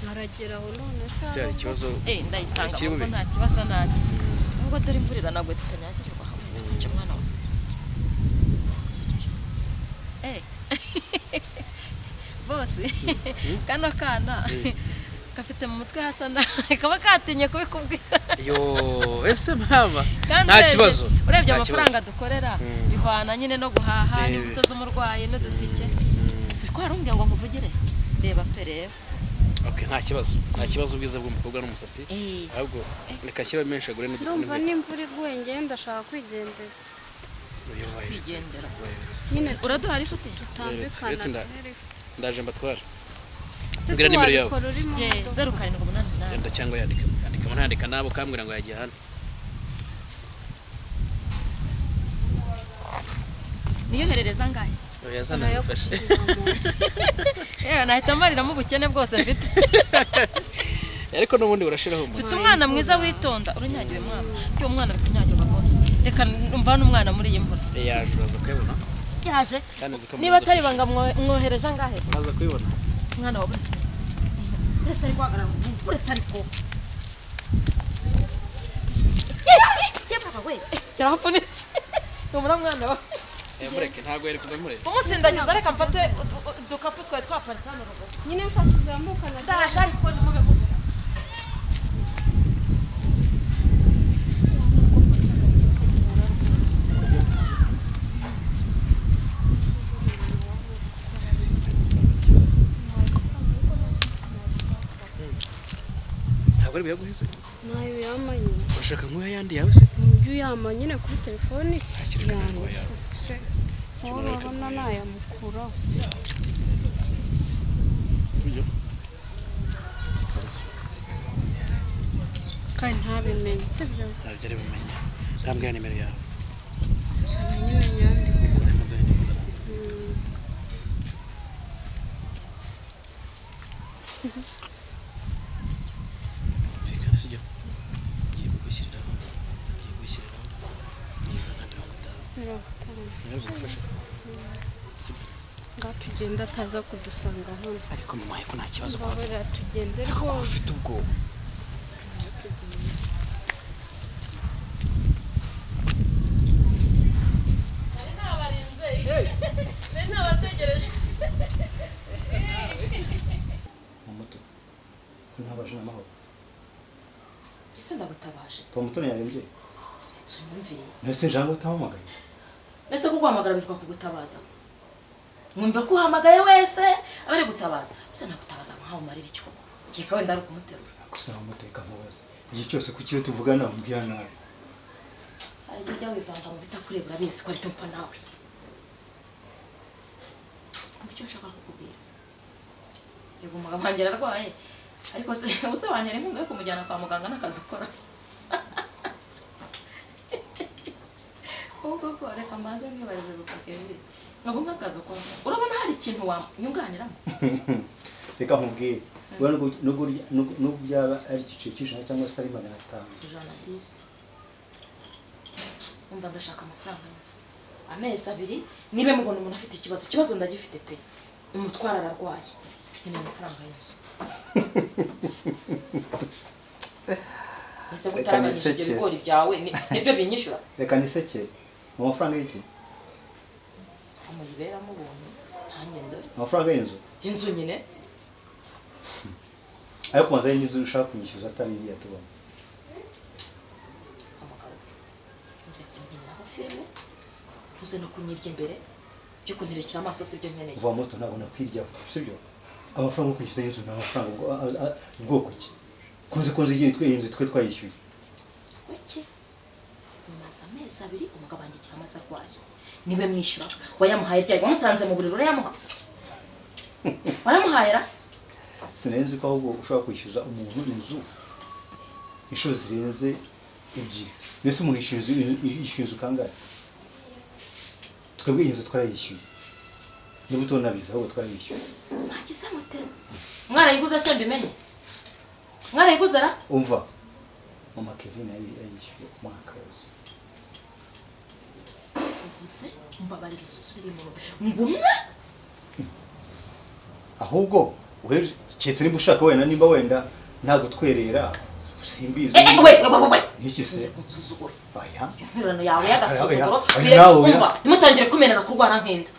harageraho none se hari ikibazo ndayisanga kuko nta kibazo nacyo nubwo dore imvura iranagwe tutanyagirirwa hamwe uje mwana we bose kano kana gafite mu mutwe hasa kaba katinye kubikubwira ese mama nta kibazo urebye amafaranga dukorera bihwana nyine no guhaha n'imbuto z'umurwayi n'udutike si ko harumbye ngo nkuvugire reba pereba nta kibazo ubwiza bw'umukobwa n'umusatsi ahubwo reka shyira menshi agure n'udutike ndumva n'imvura iguye ngende ndashaka kwigendera nyine uraduhari ifite tutambikana ndaje mbatwara mbwira nimero yawe 0788 yenda cyangwa yandika nabo kambwira ngo yagiye hano niyoherereza ngahe yazana yafashe nahita mariramo ubukene bwose mfite ariko n'ubundi urashiraho mfite umwana mwiza witonda urunyagiwe mwana uyu mwana ari kunyagirwa rwose reka umva n'umwana muri iyi mvura yaje uraza kuyibona yaje niba atari banga mwohereje ngahe uraza kuyibona mwana wawe uretse ari kwagarara uretse ariko yarafunitse numura mwana wawe mureke ntago yari kuva mureke umusindagiza reka mfate udukapu twari twaparitse hano ruguru nyine mfata uzamuka na ndaje ariko ni mubi ntabwo ari buyaguheze nayo yamanye urashaka nk'uya yandi yawe se njye uyama nyine kuri telefoni yanjye urabona nayamukuraho kandi ntabimenye sibyo ntabyo ari bumenye ndambwira nimero yawe cyane nyine nyandike fikana sijya ngiye kugushyiriraho niba nka 50 gufasha tugenda ataza kudusanga hano ariko mama ko nta kibazo kwaza tugende rwose ufite ubwoba nabategereje umuto ko ntabaje amahoro ese ndagutabaje Mutoni yarembye etse numvire nese jango tahamagaye nese kuguhamagara bivuga kugutabaza mwumva ko uhamagaye wese abari gutabaza ese nagutabaza nkaho marira icyo kika wenda ari kumuterura akusaba muteka mubaze iki cyose kukiyo tuvugana umbwira nabi ari cyo jya wivanga mu bitakurebura bizi ko ari cyo mpfa nawe icyo nshaka kukubwira yego umugabo wanjye ararwaye ariko se usobanura inkunga yo kumujyana kwa muganga n'akazi ukora ubwo reka mbanze mwibarize rukakebire ngabo nk'akazi ukora urabona hari ikintu wanyunganiramo reka nkubwire nubwo byaba ari igice cy'ijana cyangwa se ari 500 110 umva ndashaka amafaranga y'inzu amezi 2 nibe mubona umuntu afite ikibazo ndagifite pe umutwara ararwaye nyine amafaranga y'inzu se gutaraganyije ibyo bigori byawe nibyo binyishura reka niseke mu mafaranga y'iki muyiberamo ubuntu nanjye ndore amafaranga y'inzu nyine ariko maze y'inzu ushaka kunyishyuza atari ngiye tubona uze kunyiniraho filime uze no kunyirya imbere byo kunterekera amaso si byo nkeneye uva moto ntabwo nakwiryaho sibyo amafaranga yo kwishyuza y'inzu ni amafaranga ubwoko ki kunze igihe tw'inzu twe twayishyuye wiki maze amezi 2 umugabo wanjye cyamaze arwaye niwe mwishyura wayamuhaye ryari wamusanze mu buriro urayamuha waramuhayera sinenzi ko ahubwo ushobora kwishyuza umuntu inzu inshuro zirenze 2 mbese umuntu yishyuza kangahe twebwe inzu twarayishyuye niba utonabiza ahubwo twarayishyuye ntagize mute mwarayiguze se mbimenye mwarayiguze ra umva mama Kevin yayishyuye umwaka wose uvuze mbabarira usubire mu ngumwe ahubwo wewe cyetse nimba ushaka wenda nta gutwerera simbizi niki se unsuzugura aya ntirano yawe yagasuzuguro umva nimutangire kumenera kurwara nk'inda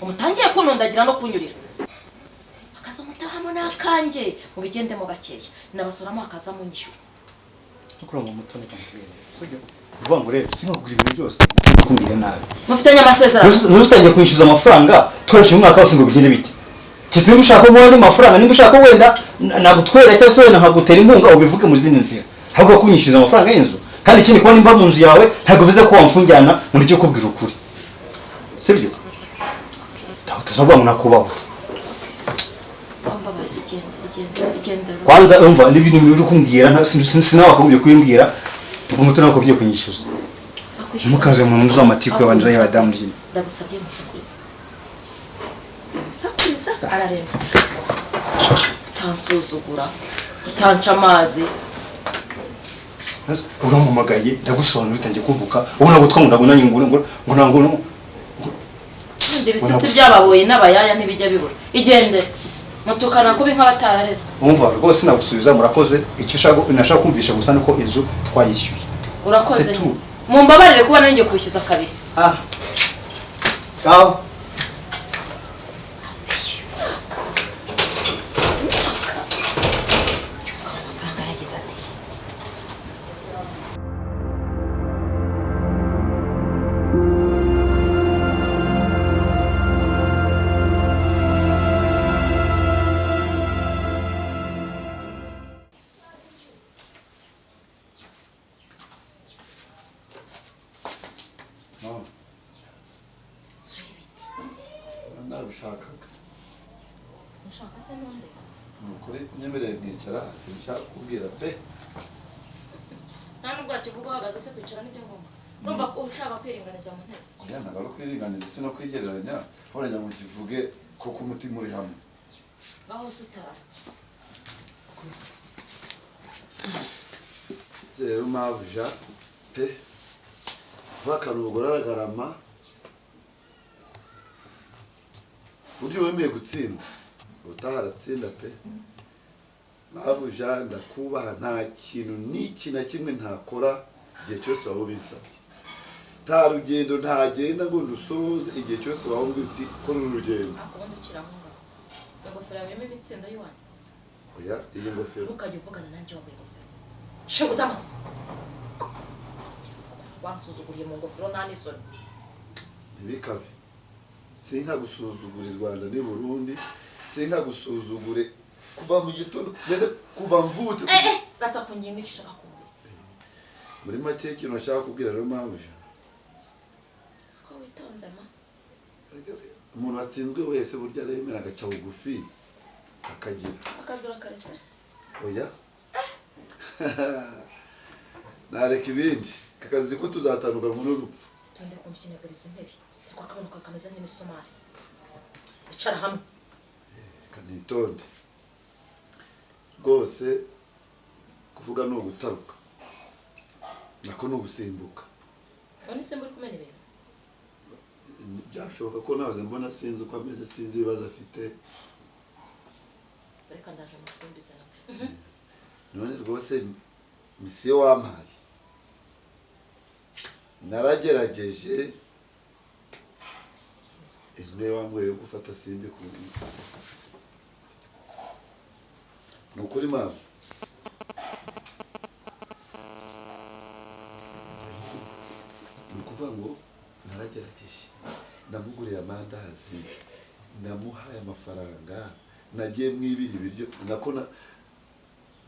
umutangire kunondagira no kunyurira akaza mutahamo nakanje mubigendemo gakeya nabasoramo akaza munyishyura tukura mu mutone kamubwira sibyo uvuga ngo rero sinkugura ibintu byose kumbira nabi mufitanye amasezerano nustangiye kwishyuza amafaranga turashyira umwaka wose ngo bigende biti kizimba ushaka mu wandi mafaranga nimba ushaka wenda nagutwerera cyangwa se wenda nkagutera inkunga ubivuge mu zindi nzira ahubwo kunyishyuza amafaranga y'inzu kandi ikindi kuba nimba mu nzu yawe ntabwo bivuze ko wamfunjyana muri cyo kubwira ukuri sibyo tuzavuga ngo nakubahutse kwanza umva n'ibintu uri kumbwira sinawe akubwiye kubimbwira umutwe nawe akubwiye kunyishyuza mukaze mu nzu z'amatiku y'abandi y'abadamu nyine ndagusabye musakuriza musakuriza ararembye utansuzugura utanca amazi uramumagaye ndagusobanura bitangiye kumbuka ubona gutwa ngo ndabonanye ngo nango ibitutsi byababoye n'abayaya ntibijya bibura igendere mutukana kubi nk'abatararezwe umva rwose nagusubiza murakoze icyo nashaka kumvisha gusa nuko inzu twayishyuye urakoze mumbabarire kuba nanjye kwishyuza kabiri ciao amafaranga yagize ati ushaka se nonde nukuri nyemereye nicara nshaka kubwira pe nta nubwo wakivuga uhagaze se kwicara nibyo ngombwa urumva ko ushaka kwiringaniza mu ntebe oya ntabwo ari kwiringaniza si no kwigereranya urajya ngo kivuge kuko umutima uri hamwe ngaho se utara rero mabuja pe vakana umugore aragarama buryo wemeye gutsinda utaharatsinda pe mabuja ndakubaha nta kintu n'iki na kimwe ntakora igihe cyose waba ubinsabye nta rugendo ntagenda ngo ndusoze igihe cyose waba umbwira uti kora uru rugendo akubona ukiramunga ingofero yawe irimo imitsindo y'iwanyu oya iyi ngofero ntukajya uvugana nanjye wambaye ingofero shingo z'amasa wansuzuguriye mu ngofero nta n'isoni ntibikabe sinkagusuzugura i Rwanda n'i Burundi sinkagusuzugure kuva mu gitondo ndetse kuva mvutse rasa ku ngingo icyo ushaka kumbwira muri make ikintu nashaka kubwira rero mpamvu siko witonze ma umuntu watsinzwe wese burya aremera agaca bugufi akagira akazi urakaretse oya nareka ibindi kakazi ko tuzatandukana muri urupfu tonde kumva ikinegariza intebe ariko akabonuka kameze nk'imisumari icara hamwe kanitonde rwose kuvuga ni ugutaruka nako ni ugusimbuka none se muri kumena ibintu byashoboka ko nawe mbona sinzi uko ameze sinzi ibibazo afite reka ndaje musimbize none rwose misiyo wampaye naragerageje imwe wambwiye yo gufata simbi ku ni ukuri mazi ni ukuvuga ngo naragerageje namuguriye amandazi namuhaye amafaranga nagiye mwibira ibiryo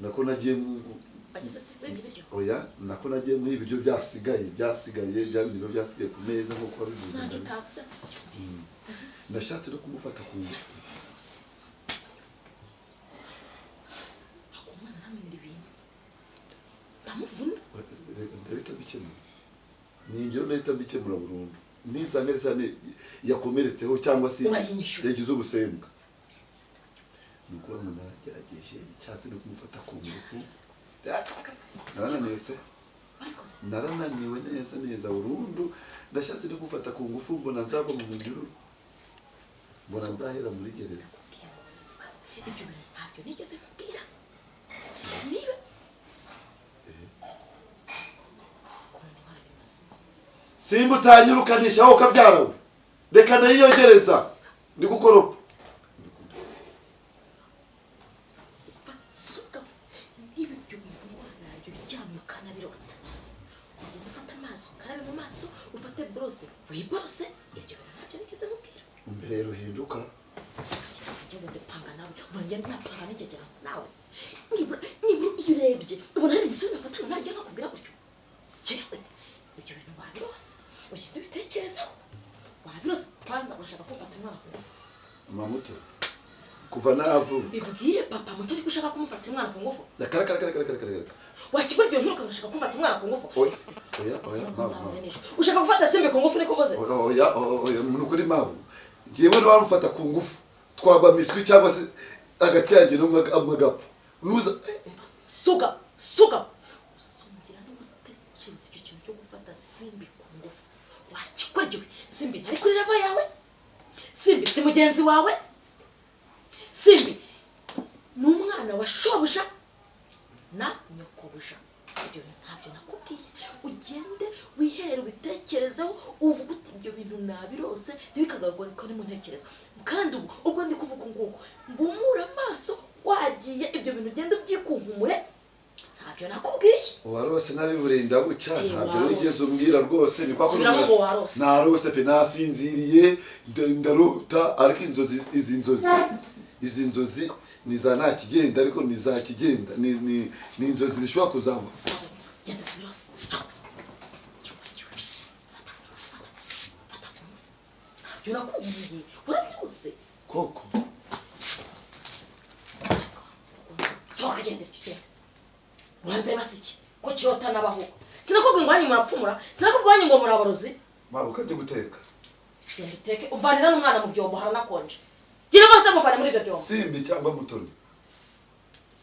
nako nagiye oya nako nagiye mu ibiryo byasigaye bya bintu byasigaye ku meza nkuko wabivuze nashatse no kumufata ku ngufu ndahita mbikemura ningero nahita mbikemura burundu nizangereza yakomeretseho cyangwa se yagize ubusembwa ni ukuvuga ngo naragerageje nshatse no kumufata ku ngufu narananiwe neza burundu ndashatse no kumufata ku ngufu mbona nzava mu mujuru mbona nzahera muri gereza ibyo bintu ntabyo nigeze kubwira niba simba utanyurukanisha wowe ukabyarawe reka nayiyongereza ndi gukoropa niba ibyo bintu wararyo uryamye ukanabirota ugenda ufata amazi ukarabe mu maso ufate borose wiborose ibyo bintu ntabyo nigeze mubwira mbere ruhinduka njyewe ndapanga nawe urangenda napanga nigegera nawe nibura iyo urebye ubona hari imisoro nafatana nanjye nkakubwira gutyo jewe ibyo bintu wabirose ugenda ubitekerezaho wabirose kwanza urashaka kumfata umwana ku ngufu mamuto kuva navu bibwire papa muto ariko ushaka kumufata umwana ku ngufu kara wakigura ibyo nturuka ngashaka kumfata umwana ku ngufu oya ushaka gufata simbi ku ngufu niko uvuze oya munukuri mabu ngiyewe n'abamufata ku ngufu twagwa miswi cyangwa se hagati yanjye n'amagapfa nuza suga usongera no gutekereza icyo kintu cyo gufata simbi ku ngufu wakikora igihe simbi ntari kuri leva yawe simbi si mugenzi wawe simbi ni umwana wa shobuja na nyokobuja ibyo bintu ntabyo nakubwiye ugende wiherere ubitekerezeho uvuga uti ibyo bintu nabirose ntibikagagoreka ni mu ntekerezo kandi ubwo ndi kuvuga nguko mbumura amaso wagiye ibyo bintu ugenda ubyikunkumure ntabyo nakubwiye warose nabiburinda buca ntabyo wigeze umbwira rwose ni kwa warose narose pe nasinziriye ndarota ariko izi nzozi ni za nta kigenda ariko ni za kigenda ni inzozi zishobora kuzava genda zibirose ntabyo nakubwiye urabyose koko sohoka genda urandeba se iki ko kirota n'abahugu sinakubwiye ngo wanyu murapfumura sinakubwiye wanyu ngo murabarozi mama ukajya guteka genda uteke uvanira n'umwana mu byombo haranakonje gira bose muvane muri ibyo byombo simbi cyangwa mutoni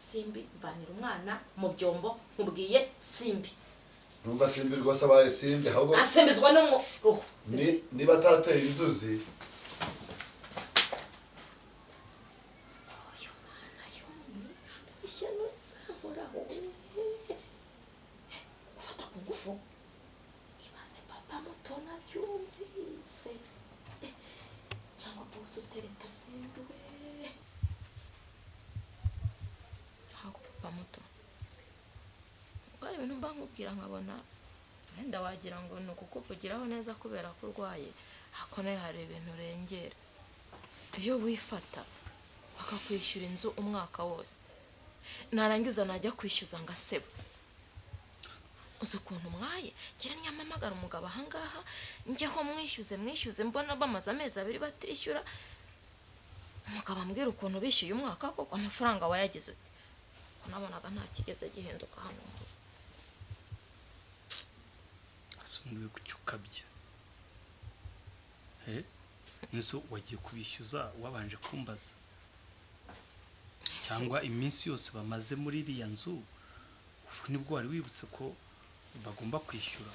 simbi mvanira umwana mu byombo nkubwiye simbi numva simbi rwose abaye simbi ahubwo asimbizwa no mu ruhu niba atateye inzuzi gufata ku ngufu ibaze papa muto nabyumvise cyangwa bose utereta simbi we ntabwo papa muto ubwo hari ibintu mba nkubwira nkabona wenda wagira ngo ni ukukuvugiraho neza kubera ko urwaye ariko nawe hari ibintu urengera iyo wifata bakakwishyura inzu umwaka wose narangiza najya kwishyuza ngaseba uzi ukuntu mwaye ngira nyamamagara umugabo ahangaha njyeho mwishyuze mbona bamaze amezi 2 batishyura umugabo ambwira ukuntu bishyuye umwaka koko amafaranga wayagize uti ko nabonaga nta kigeze gihinduka hano asumbuye kucyukabya nizo wagiye kubishyuza wabanje kumbaza cyangwa iminsi yose bamaze muri iriya nzu nibwo wari wibutse ko bagomba kwishyura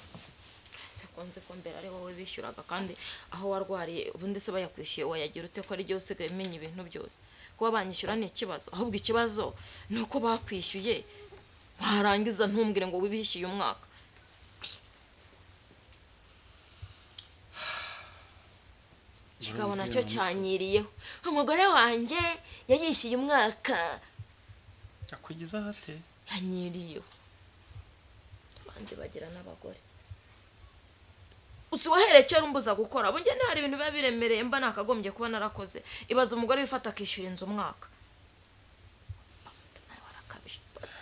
sekonze ko mbere ari wowe bishyuraga kandi aho warwariye ubundi se bayakwishyuye wayagira ute ko ari gihe usigaye umenya ibintu byose kuba banyishyura ni ikibazo ahubwo ikibazo ni uko bakwishyuye warangiza ntumbwire ngo wibishyuye umwaka. Kikabona cyo cyanyiriyeho, umugore wanjye yayishyuye umwaka. Akwigiza hate? Yanyiriyeho. Abandi bagira n'abagore. Usiwaherekera umbuza gukora. Bunge ne hari ibintu biba biremereye mba nakagombye kuba narakoze. Ibaza umugore wifata akishyura inzu umwaka.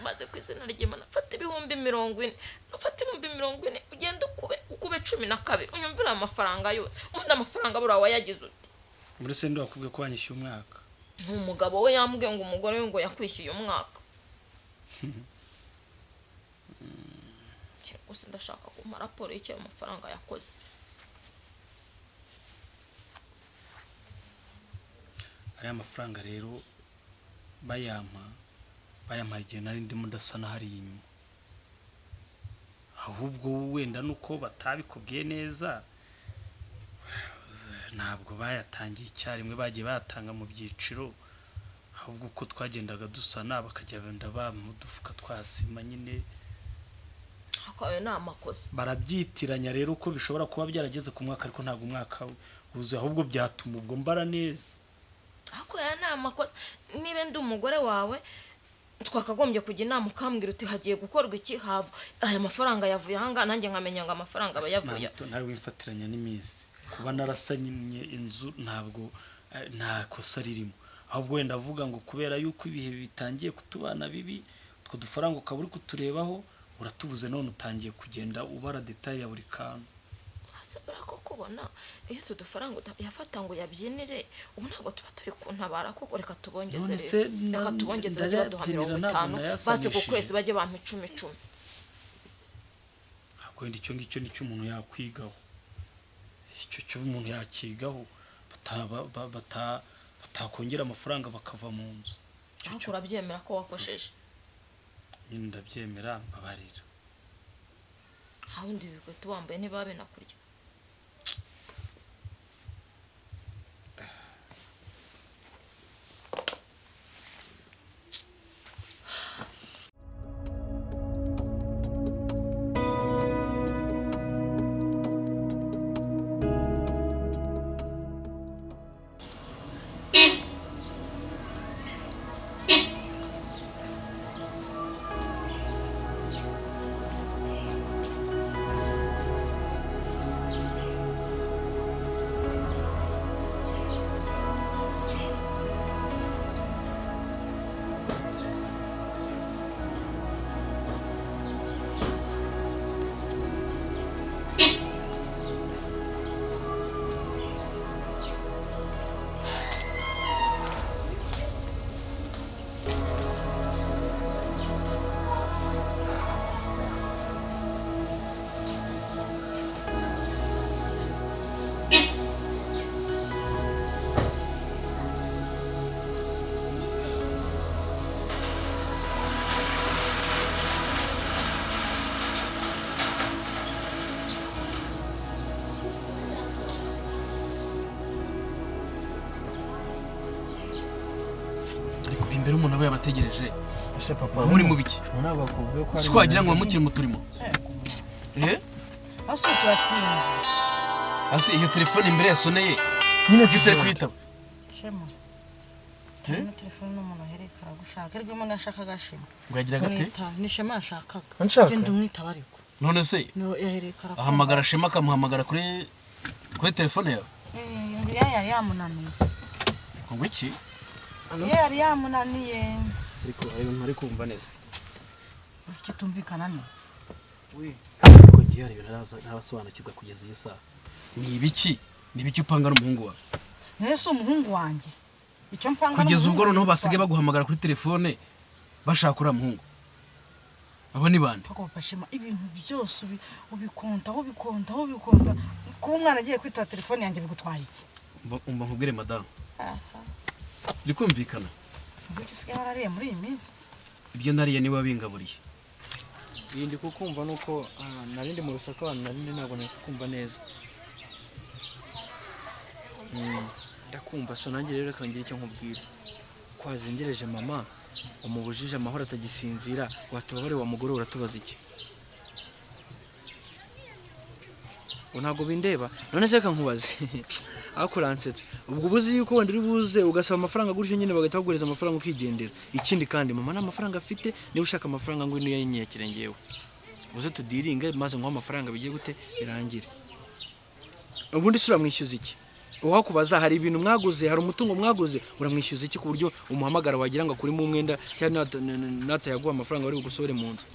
Maze ku izina ry'Imana fata ibihumbi 40, nufata ibihumbi 40 ugenda ukube 12 unyumvira amafaranga yose. Undi amafaranga bura wayagize uti. Muri se ndo wakubwiye ko wanyishyuye umwaka. Umugabo we yambwiye ngo umugore we ngo yakwishyuye umwaka. Gusa ndashaka kumara raporo y'icyo amafaranga yakoze. Aya mafaranga rero bayampa igihe nari ndimo ndasana hari inyuma. Ahubwo wenda nuko batabikubwiye neza, ntabwo bayatangiye icyarimwe, bagiye bayatanga mu byiciro. Ahubwo uko twagendaga dusana bakajya benda bamudufuka twasima nyine. Akayo na amakosa. Barabyitiranya rero uko bishobora kuba byarageze ku mwaka ariko ntabwo umwaka wuzuye, ahubwo byatuma ubwo mbara neza. Ako ya na amakosa. Nibe ndi umugore wawe twakagombye kujya inama ukambwira uti hagiye gukorwa iki hava aya mafaranga yavuye hanga nanjye nkamenya ngo amafaranga bayavuye. Ntawe wifatiranya n'iminsi. Kuba narasanye inzu ntabwo nta kosa ririmo. Ahubwo wenda avuga ngo kubera yuko ibihe bitangiye kutubana bibi, two dufaranga ukaburi kuturebaho, uratubuze none utangiye kugenda ubara detail ya buri kantu. Asabara ko kubona iyo tudufaranga yafata ngo yabyinire ubu ntabwo tuba turi kuntabara koko reka tubongeze reka tubongeze baduha 50 basi ku kwezi baje bampa 10. Akwenda icyo ngicyo nicyo umuntu yakwigaho. Icyo cyo umuntu yakigaho batakongera amafaranga bakava mu nzu. Cyo urabyemera ko wakosheje? Nyine ndabyemera mbabarira. Hawundi biko tubambaye ntibabe nakurya. Imbere umuntu aba yabategereje. Ese papa muri mu biki? Nabakubwiye ko ari twagira ngo mukiri mu turimo. Aso twatinze. Ase iyo telefone imbere yasoneye. Nyine tutari kwitaba. Shema. Telefone n'umuntu aherekara gushaka ariko umuntu yashakaga Shema. Ngo yagira gate? Ni Shema yashakaga. Genda umwitaba ariko. None se? No yaherekara. Ahamagara Shema kamuhamagara kuri telefone yawe. Yari yamunaniye. Ngo iki? Yari yamunaniye. Ariko umva neza. Ufite tumvikana ne. Ko giye ari ntabasobanukirwa kugeza iyi saha. Ni ibiki? Ni ibiki upanga n'umuhungu wawe? Nese umuhungu wanjye. Icyo mpanga kugeza ubwo noneho basige baguhamagara kuri telefone bashaka ura muhungu. Abo ni bande? Papa Shema ibintu byose ubikonta. Kuba umwana agiye kwitaba telefone yanjye bigutwaye iki? Umva nkubwire madame. Likumvikana. Ubwo arariye muri iyi minsi. Ibyo nariye niba bingaburiye. Yindi kukumva nuko narindi mu rusaka narindi ntabwo nakumva neza. Ndakumva so nanjye rero kangiye icyo nkubwira. ko wazengereje mama umubujije amahoro atagisinzira watubabare wa mugore uratubaza iki ntabwo bindeba none se kankubaze aho kuransetsa ubwo ubuzi yuko wenda uri buze ugasaba amafaranga gutyo nyine bagahita bagureza amafaranga ukigendera ikindi kandi mama nta mafaranga afite niba ushaka amafaranga ngo niyo yenyekere ngewe uze tudiringe maze ngo amafaranga bigiye gute birangire ubundi sura mwishyuza iki uhakubaza hari ibintu mwaguze hari umutungo mwaguze uramwishyuza iki ku buryo umuhamagara wagira ngo kuri mu mwenda cyangwa natayaguha amafaranga bari bugusore mu nzu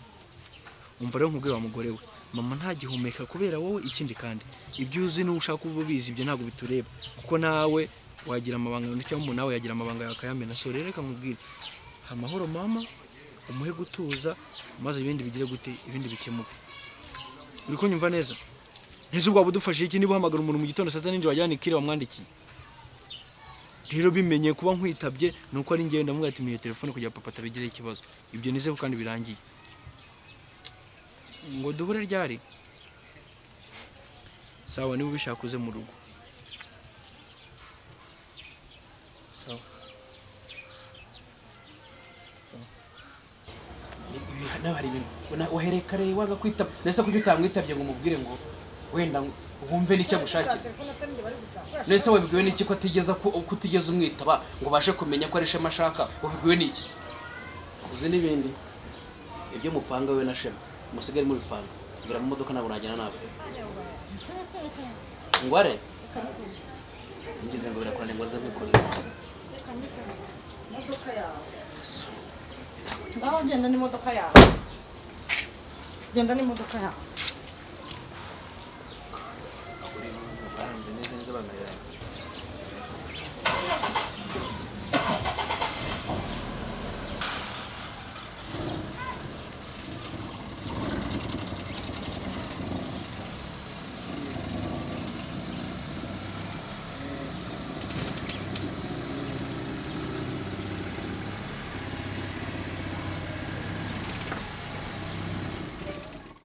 umva rero nkubwira wa mugore we mama ntagihumeka kubera wowe ikindi kandi ibyo uzi n'ushaka ububizi ibyo ntabwo bitureba kuko nawe wagira amabanga cyangwa umuntu nawe yagira amabanga yakayamena so rero reka nkubwire amahoro mama umuhe gutuza maze ibindi bigire gute ibindi bikemuke uri kunyumva neza nese ubwo budufashije iki niba uhamagara umuntu mu gitondo saa 9 nijoro wajyana ikire wamwandikiye rero bimenye kuba nkwitabye nuko ari ngenda mvuga ati miye telefone kugira papa tabigire ikibazo ibyo nize kandi birangiye ngo duhure ryari sawa niba ubishaka uze mu rugo sawa nawe hari ibintu waherekare waga kwitaba nese kuki utamwitabye ngo umubwire ngo wenda wumve n'icyo agushakira nese wabibwiwe n'iki ko utigeze umwitaba ngo ubashe kumenya ko ari Shema ashaka wabibwiwe n'iki uzi n'ibindi ibyo mupanga we na Shema musigare muri panga ngira mu modoka nabo urajyana nabo ngware ngize ngo birakorane ngo nze kwikorera imodoka yawe ngaho genda n'imodoka yawe genda n'imodoka yawe baranze neza banayira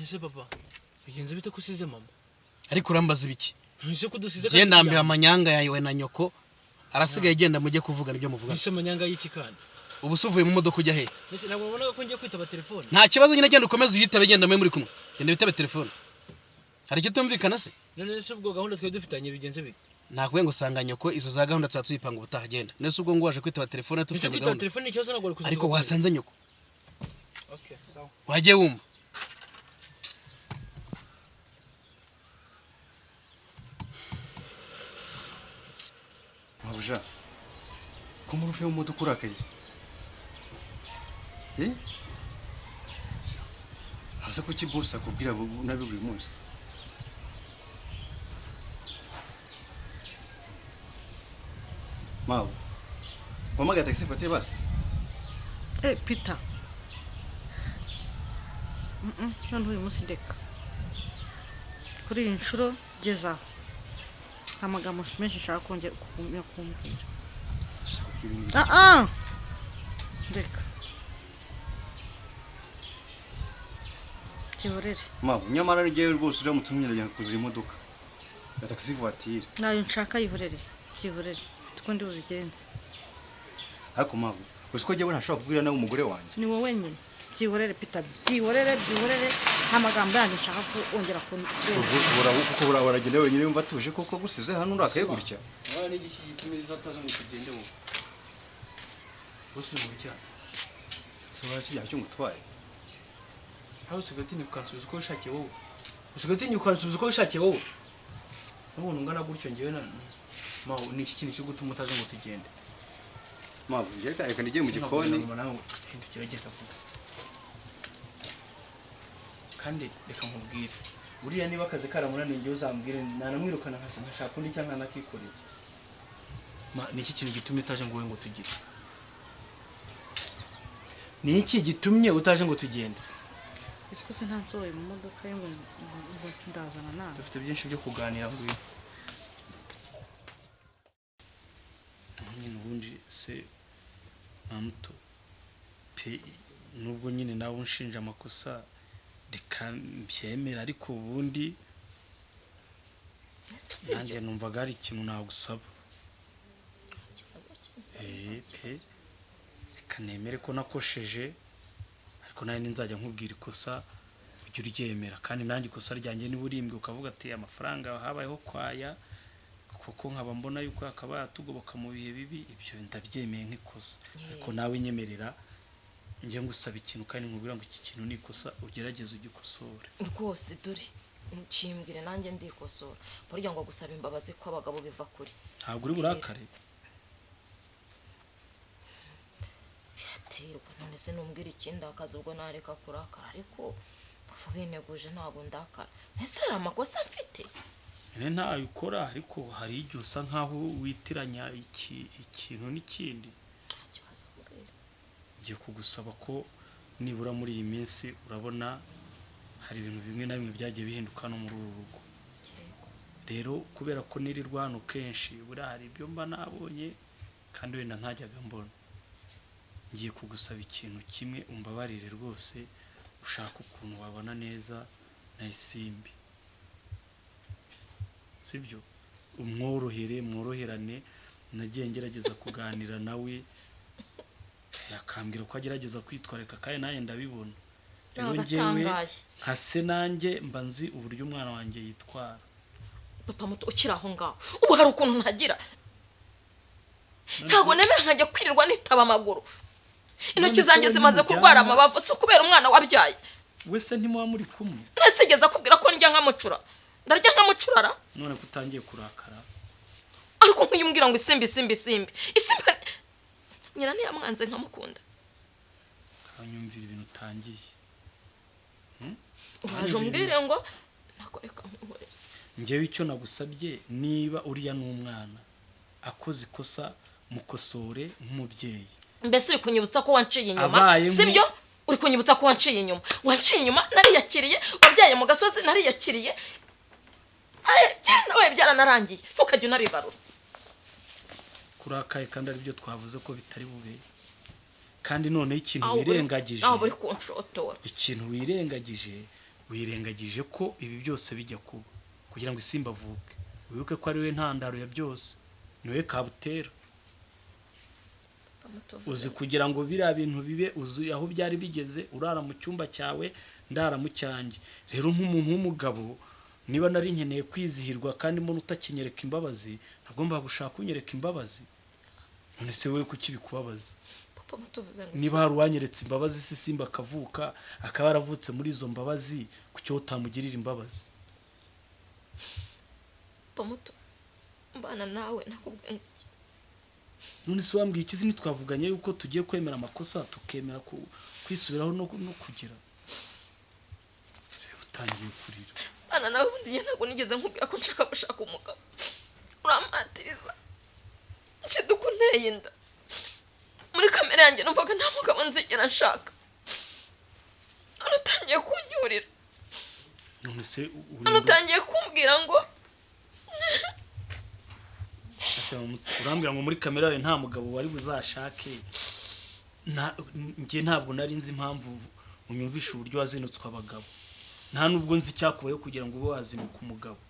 ese papa bigenze bite kusize mama ariko urambaza ibiki ntise kudusize je ndambiye amanyanga yawe na nyoko arasigaye genda mujye kuvugana ibyo muvuga ese amanyanga y'iki kandi ubu suvuye mu modoka ujya he ese ntabwo ubona ko ngiye kwitaba telefone nta kibazo nyine genda ukomeze uyitabe genda muri kumwe genda witabe telefone hari icyo tumvikana se none se ubwo gahunda twe dufitanye bigenze bite nakwe ngo sanga nyoko izo za gahunda twatuyipanga ubutaha genda nese ubwo ngo waje kwitaba telefone tufitanye gahunda telefone ikibazo nagore kuziduka ariko wasanze nyoko okay sawa waje wumva Mabuja ko muri uvuye mu modoka urakaye hasa kuki boss akubwira nabi buri munsi Mau wamaga taxi fate basi Peter none uyu munsi ndeka kuri iyi nshuro gezaho amagambo menshi nshaka kongera kumbwira ndeka tiborere Mau nyamara ngiye rwose uramutse umenyereye kuzura imodoka ya taxi voiture nayo nshaka yihorere byihorere tuko ndi bubigenze ariko Mau usko jye ntashobora kubwira nawe umugore wanjye ni wowe nyine byihorere Peter byihorere amagambo yanjye nshaka kongera kubura kuko uragenda wenyine yumva tuje koko gusize hano urakaye gutya wala n'igiki gituma ifataza mu kugende wo gusi mu cyane so wachi yacyo ngutwaye aho usigatini ukansubiza uko ushakiye wowe usigatini ukansubiza uko ushakiye wowe nubona ungana gutyo ngewe na Mau ni iki kintu cyo gutuma utaje ngo tugende Mau ngiye reka ngiye mu gikoni hindukira genda vuga kandi reka nkubwire buriya niba akazi karamunaniye uzambwire nanamwirukana nkashaka undi cyangwa nakikorera ni iki kintu gitumye utaje ngo ngo tugire ni iki gitumye utaje ngo tugende ese se ntansohoye mu modoka ye ngo ndazana nawe dufite byinshi byo kuganira ngwino nyine ubundi se amuto pe nubwo nyine nawe unshinja amakosa reka mbyemera ariko ubundi nanjye numvaga hari ikintu nagusaba pe kanemere ko nakosheje ariko nawe nzajya nkubwira ikosa ujye uryemera kandi nanjye ikosa ryanjye niba urimbwe ukavuga ati amafaranga habayeho kwaya kuko nkaba mbona yuko akaba yatugoboka mu bihe bibi ibyo ndabyemeye nk'ikosa ariko nawe nyemerera njye ngusaba ikintu kandi nkubwira ngo iki kintu ni ikosa ugerageze ugikosore rwose dore nshimwire nanjye ndikosora burya ngo gusaba imbabazi ko abagabo biva kuri ntabwo uri burakare biraterwa none se numbwira ikindi akazi ubwo nareka kurakara ariko bafu bineguje ntabwo ndakara ese hari amakosa mfite ntayo ukora ariko hari igihe usa nkaho witiranya ikintu n'ikindi ngiye kugusaba ko nibura muri iyi minsi urabona hari ibintu bimwe na bimwe byagiye bihinduka no muri uru rugo rero kubera ko nirirwa hano kenshi buriya hari ibyo mba nabonye kandi wenda ntajyaga mbona ngiye kugusaba ikintu kimwe umbabarire rwose ushaka ukuntu wabona neza na Isimbi sibyo mworoherane nagiye ngerageza kuganira nawe yakambwira ko agerageza kwitwareka kandi nanjye ndabibona rero njyewe nka se nanjye mba nzi uburyo umwana wanjye yitwara papa muto ukiri aho ngaho ubu hari ukuntu ntagira ntabwo nemera nkajya kwirirwa nitaba amaguru intoki zanjye zimaze kurwara amabavu si ukubera umwana wabyaye wese ntimuba muri kumwe nasigeze akubwira ko ndya nkamucura ndarya nkamucurara none ko utangiye kurakara ariko nkuyumbwira ngo isimbi nyina ntiyamwanze nkamukunda kanyumvira ibintu utangiye uraje umbwire ngo nakoreka nkuhorere njyewe icyo nagusabye niba uriya n'umwana akoze ikosa mukosore nk'umubyeyi mbese uri kunyibutsa ko wanciye inyuma sibyo uri kunyibutsa ko wanciye inyuma nariyakiriye wabyaye mu gasozi nariyakiriye nawe byaranarangiye ntukajya unabigarura kurakaye kandi aribyo twavuze ko bitari bube kandi none ikintu wirengagije aho buri kunshotora ikintu wirengagije ko ibi byose bijya kuba kugira ngo Isimbi avuke wibuke ko ari we ntandaro ya byose niwe kabutera uzi kugira ngo biriya bintu bibe uzi aho byari bigeze urara mu cyumba cyawe ndara mu cyanjye rero nk'umuntu w'umugabo niba nari nkeneye kwizihirwa kandi mbona utakinyereka imbabazi ntagomba gushaka kunyereka imbabazi none se wowe kuki bikubabaza niba hari uwanyeretse imbabazi se Isimbi akavuka akaba yaravutse muri izo mbabazi kuki utamugirira imbabazi pamuto mbana nawe nakubwiye none se wambwiye ikizi ntitwavuganye yuko tugiye kwemera amakosa tukemera kwisubiraho no kugira utangiye kurira bana nawe ubundi njye ntabwo nigeze nkubwira ko nshaka gushaka umugabo uramatiriza nshiduka unteye inda muri kamera yanjye numvaga nta mugabo nzigera nshaka none utangiye kunyurira none se none utangiye kumbwira ngo urambwira ngo muri kamera yawe nta mugabo wari buzashake njye ntabwo nari nzi impamvu unyumvisha uburyo wazinutswe abagabo nta nubwo nzi icyakubayeho kugira ngo ube wazinuka umugabo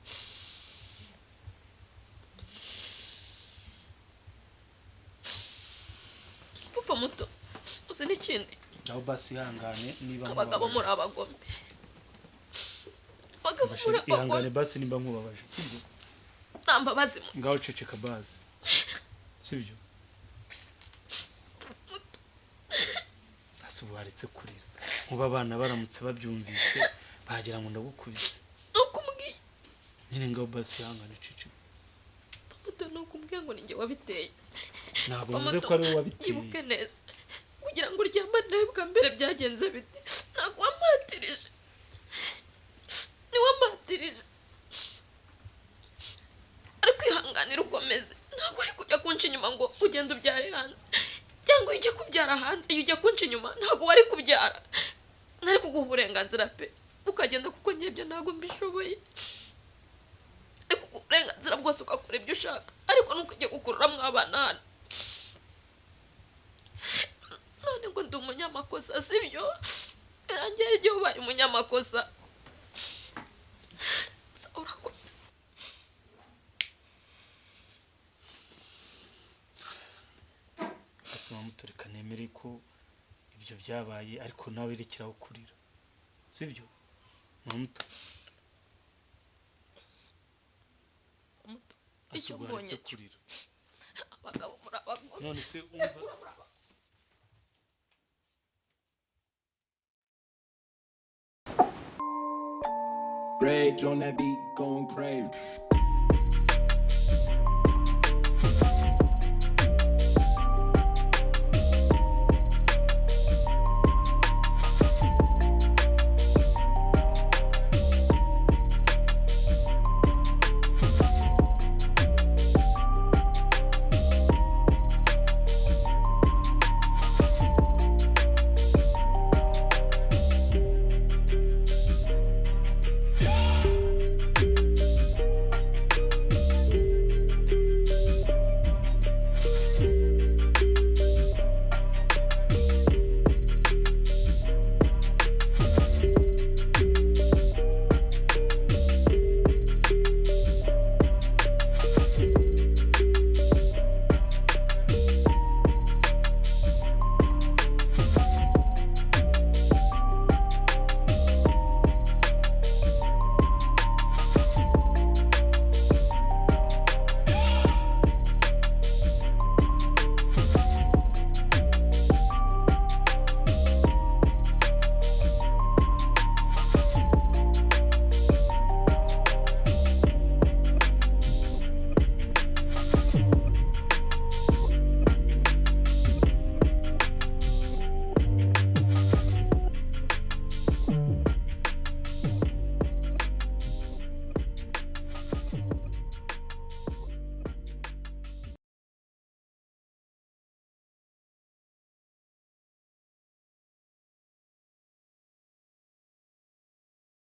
papa muto uzi n'ikindi aho basi ihangane niba abagabo muri abagome ihangane basi nimba nkubabaje sibyo nambabazi ngaho ceceka basi sibyo asubaretse kurira nkuba abana baramutse babyumvise bagira ngo ndagukubise nukumbwiye nyine ngaho basi ihangane ceceka muto nukumbwiye ngo ninjye wabiteye ntabwo mvuze ko ari wowe wabiteye yibuke neza kugira ngo uryamane nawe bwa mbere byagenze bite ntabwo wamatirije niwamatirije ari kwihanganira ukomeze ntabwo ari kujya kunca inyuma ngo ugende ubyare hanze cyangwa ujye kubyara hanze iyo ujya kunca inyuma ntabwo wari kubyara nari kuguha uburenganzira pe ukagenda kuko njyebyo ntabwo mbishoboye ariko uburenganzira bwose ugakora ibyo ushaka ariko ntukujye gukururamo abana hano none ngo ndi umunyamakosa sibyo birangira igihe ubaye umunyamakosa urakoze asoma mutureka wemere ko ibyo byabaye ariko nawe rekeraho kurira sibyo muto icyo mbonye kurira abagabo murabagore none se umva Rage on that beat, going crazy.